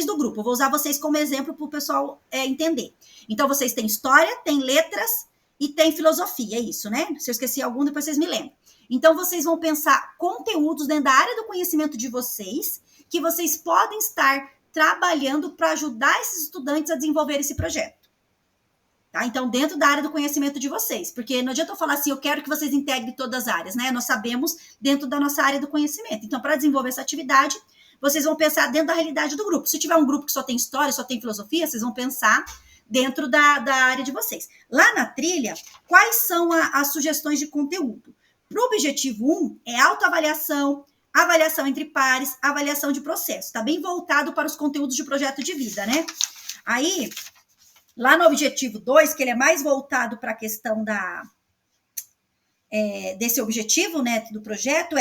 do grupo, eu vou usar vocês como exemplo para o pessoal entender. Então, vocês têm História, têm Letras e têm Filosofia, é isso, né? Se eu esqueci algum, depois vocês me lembram. Então, vocês vão pensar conteúdos dentro da área do conhecimento de vocês, que vocês podem estar trabalhando para ajudar esses estudantes a desenvolver esse projeto. Tá? Então, dentro da área do conhecimento de vocês, porque não adianta eu falar assim, eu quero que vocês integrem todas as áreas, né? Nós sabemos dentro da nossa área do conhecimento. Então, para desenvolver essa atividade, vocês vão pensar dentro da realidade do grupo. Se tiver um grupo que só tem História, só tem Filosofia, vocês vão pensar dentro da área de vocês. Lá na trilha, quais são as sugestões de conteúdo? Para o objetivo 1, é autoavaliação, avaliação entre pares, avaliação de processo. Está bem voltado para os conteúdos de projeto de vida, né? Aí, lá no objetivo 2, que ele é mais voltado para a questão desse objetivo, né, do projeto,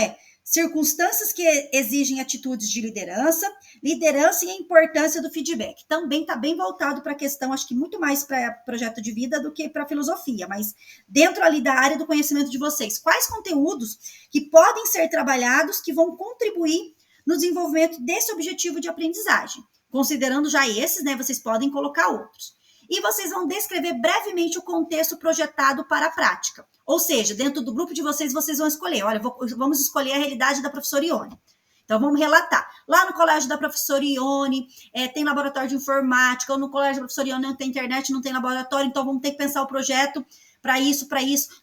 circunstâncias que exigem atitudes de liderança e a importância do feedback. Também está bem voltado para a questão, acho que muito mais para projeto de vida do que para filosofia, mas dentro ali da área do conhecimento de vocês, quais conteúdos que podem ser trabalhados que vão contribuir no desenvolvimento desse objetivo de aprendizagem? Considerando já esses, né, vocês podem colocar outros. E vocês vão descrever brevemente o contexto projetado para a prática. Ou seja, dentro do grupo de vocês vão escolher. Olha, vamos escolher a realidade da professora Ione. Então, vamos relatar. Lá no colégio da professora Ione, tem laboratório de informática, ou no colégio da professora Ione não tem internet, não tem laboratório, então vamos ter que pensar o projeto para isso.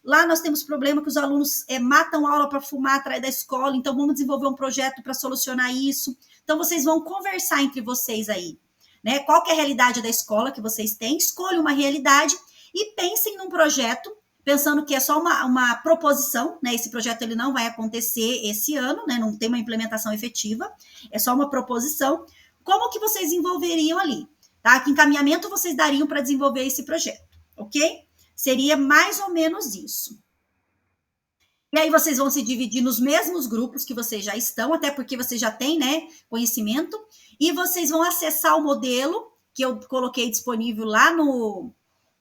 Lá nós temos problema que os alunos matam aula para fumar atrás da escola, então vamos desenvolver um projeto para solucionar isso. Então, vocês vão conversar entre vocês aí. Né? Qual que é a realidade da escola que vocês têm? Escolha uma realidade e pensem num projeto, pensando que é só uma proposição, né? Esse projeto ele não vai acontecer esse ano, né? Não tem uma implementação efetiva, é só uma proposição. Como que vocês desenvolveriam ali? Tá? Que encaminhamento vocês dariam para desenvolver esse projeto, ok? Seria mais ou menos isso. E aí vocês vão se dividir nos mesmos grupos que vocês já estão, até porque vocês já têm, né, conhecimento, e vocês vão acessar o modelo que eu coloquei disponível lá no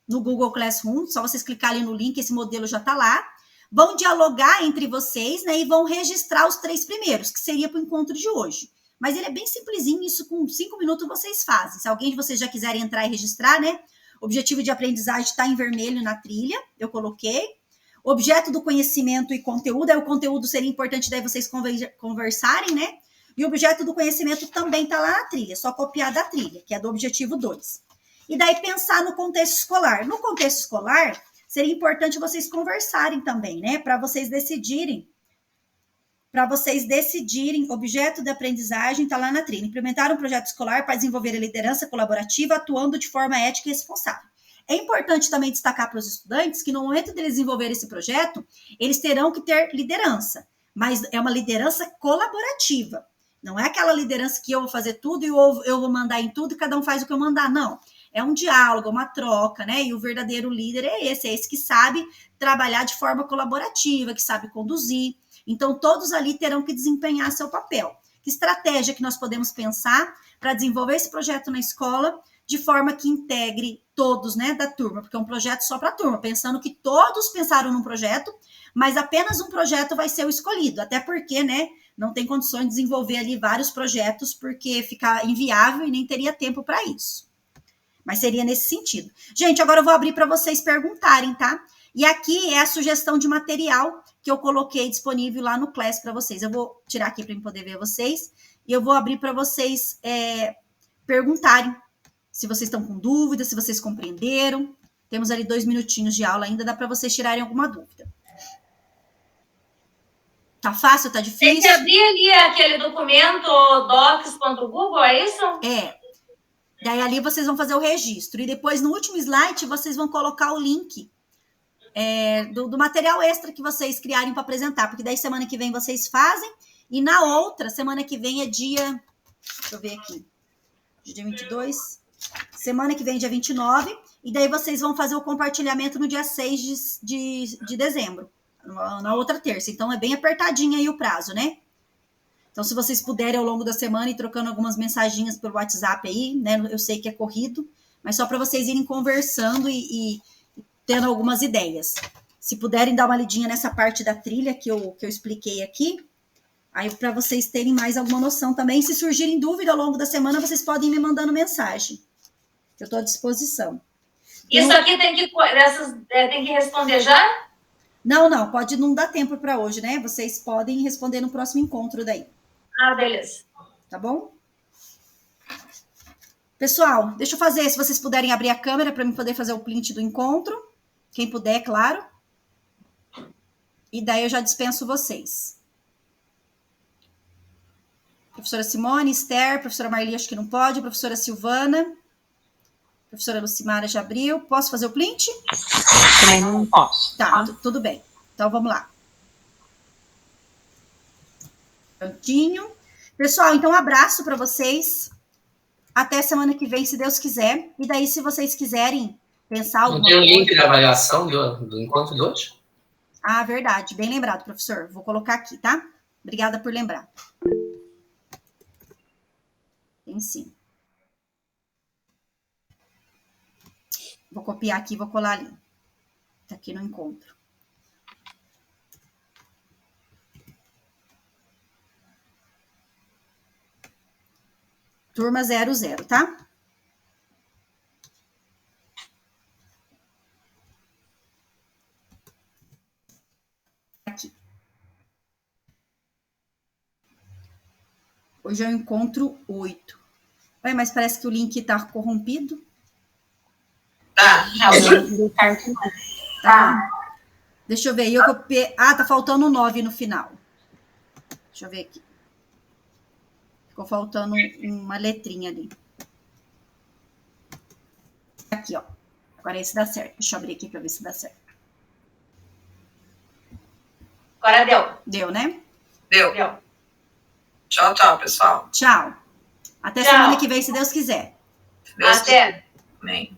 Google Classroom, só vocês clicarem no link, esse modelo já está lá, vão dialogar entre vocês, né, e vão registrar os 3 primeiros, que seria para o encontro de hoje. Mas ele é bem simplesinho, isso com 5 minutos vocês fazem. Se alguém de vocês já quiserem entrar e registrar, né, objetivo de aprendizagem está em vermelho na trilha, eu coloquei. Objeto do conhecimento e conteúdo, aí o conteúdo seria importante daí vocês conversarem, né? E o objeto do conhecimento também está lá na trilha, só copiar da trilha, que é do objetivo 2. E daí pensar no contexto escolar. No contexto escolar, seria importante vocês conversarem também, né? Para vocês decidirem, objeto de aprendizagem está lá na trilha. Implementar um projeto escolar para desenvolver a liderança colaborativa, atuando de forma ética e responsável. É importante também destacar para os estudantes que no momento de eles desenvolverem esse projeto, eles terão que ter liderança, mas é uma liderança colaborativa. Não é aquela liderança que eu vou fazer tudo e eu vou mandar em tudo e cada um faz o que eu mandar, não. É um diálogo, uma troca, né? E o verdadeiro líder é esse que sabe trabalhar de forma colaborativa, que sabe conduzir. Então, todos ali terão que desempenhar seu papel. Que estratégia que nós podemos pensar para desenvolver esse projeto na escola de forma que integre todos, né, da turma, porque é um projeto só para a turma, pensando que todos pensaram num projeto, mas apenas um projeto vai ser o escolhido, até porque, né, não tem condições de desenvolver ali vários projetos, porque fica inviável e nem teria tempo para isso. Mas seria nesse sentido. Gente, agora eu vou abrir para vocês perguntarem, tá? E aqui é a sugestão de material que eu coloquei disponível lá no Class para vocês. Eu vou tirar aqui para eu poder ver vocês, e eu vou abrir para vocês perguntarem se vocês estão com dúvida, se vocês compreenderam. Temos ali 2 minutinhos de aula ainda, dá para vocês tirarem alguma dúvida. Tá fácil, tá difícil? Tem que abrir ali aquele documento docs.google, é isso? É. Daí ali vocês vão fazer o registro. E depois, no último slide, vocês vão colocar o link do material extra que vocês criarem para apresentar. Porque daí semana que vem vocês fazem. E na outra, semana que vem é dia... Deixa eu ver aqui. Dia 22... Semana que vem, dia 29, e daí vocês vão fazer o compartilhamento no dia 6 de dezembro, na outra terça. Então, é bem apertadinho aí o prazo, né? Então, se vocês puderem ao longo da semana ir trocando algumas mensaginhas pelo WhatsApp aí, né? Eu sei que é corrido, mas só para vocês irem conversando e tendo algumas ideias. Se puderem dar uma lidinha nessa parte da trilha que eu expliquei aqui, aí para vocês terem mais alguma noção também. Se surgirem dúvida ao longo da semana, vocês podem ir me mandando mensagem. Eu estou à disposição. Isso aqui tem que responder já? Não, pode não dar tempo para hoje, né? Vocês podem responder no próximo encontro daí. Ah, beleza. Tá bom? Pessoal, deixa eu fazer, se vocês puderem abrir a câmera para eu poder fazer o print do encontro. Quem puder, claro. E daí eu já dispenso vocês. Professora Simone, Esther, professora Marli, acho que não pode, professora Silvana, professora Lucimara já abriu. Posso fazer o print? Também não posso. Tá, tudo bem. Então, vamos lá. Prontinho. Pessoal, então, um abraço para vocês. Até semana que vem, se Deus quiser. E daí, se vocês quiserem pensar alguma coisa... Não tem o link da avaliação do encontro de hoje? Ah, verdade. Bem lembrado, professor. Vou colocar aqui, tá? Obrigada por lembrar. Tem sim. Vou copiar aqui e vou colar ali. Tá aqui no encontro. Turma 00, tá? Aqui. Hoje é o encontro 8. Ué, mas parece que o link tá corrompido. Tá. Deixa eu ver. Eu copiei... Ah, tá faltando 9 no final. Deixa eu ver aqui. Ficou faltando uma letrinha ali. Aqui, ó. Agora esse dá certo. Deixa eu abrir aqui para ver se dá certo. Agora deu. Deu, né? Deu. Tchau, tchau, pessoal. Tchau. Até semana que vem, se Deus quiser. Deus Até. Amém.